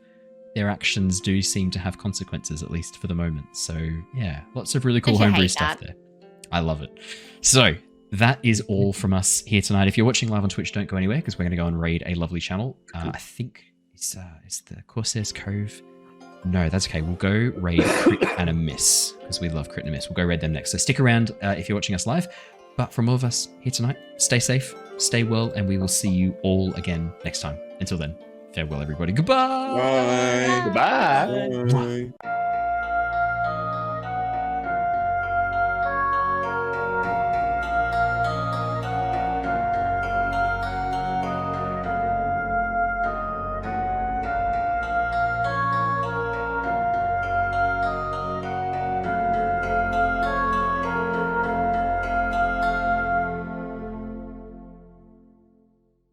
their actions do seem to have consequences, at least for the moment. So yeah, lots of really cool Don't you homebrew hate stuff that? there. I love it. So that is all from us here tonight. If you're watching live on Twitch, don't go anywhere because we're going to go and raid a lovely channel. I think it's the Corsair's Cove. No, that's okay. We'll go raid Crit and a Miss because we love Crit and a Miss. We'll go raid them next. So stick around if you're watching us live. But from all of us here tonight, stay safe, stay well, and we will see you all again next time. Until then, farewell, everybody. Goodbye. Bye. Goodbye. Bye.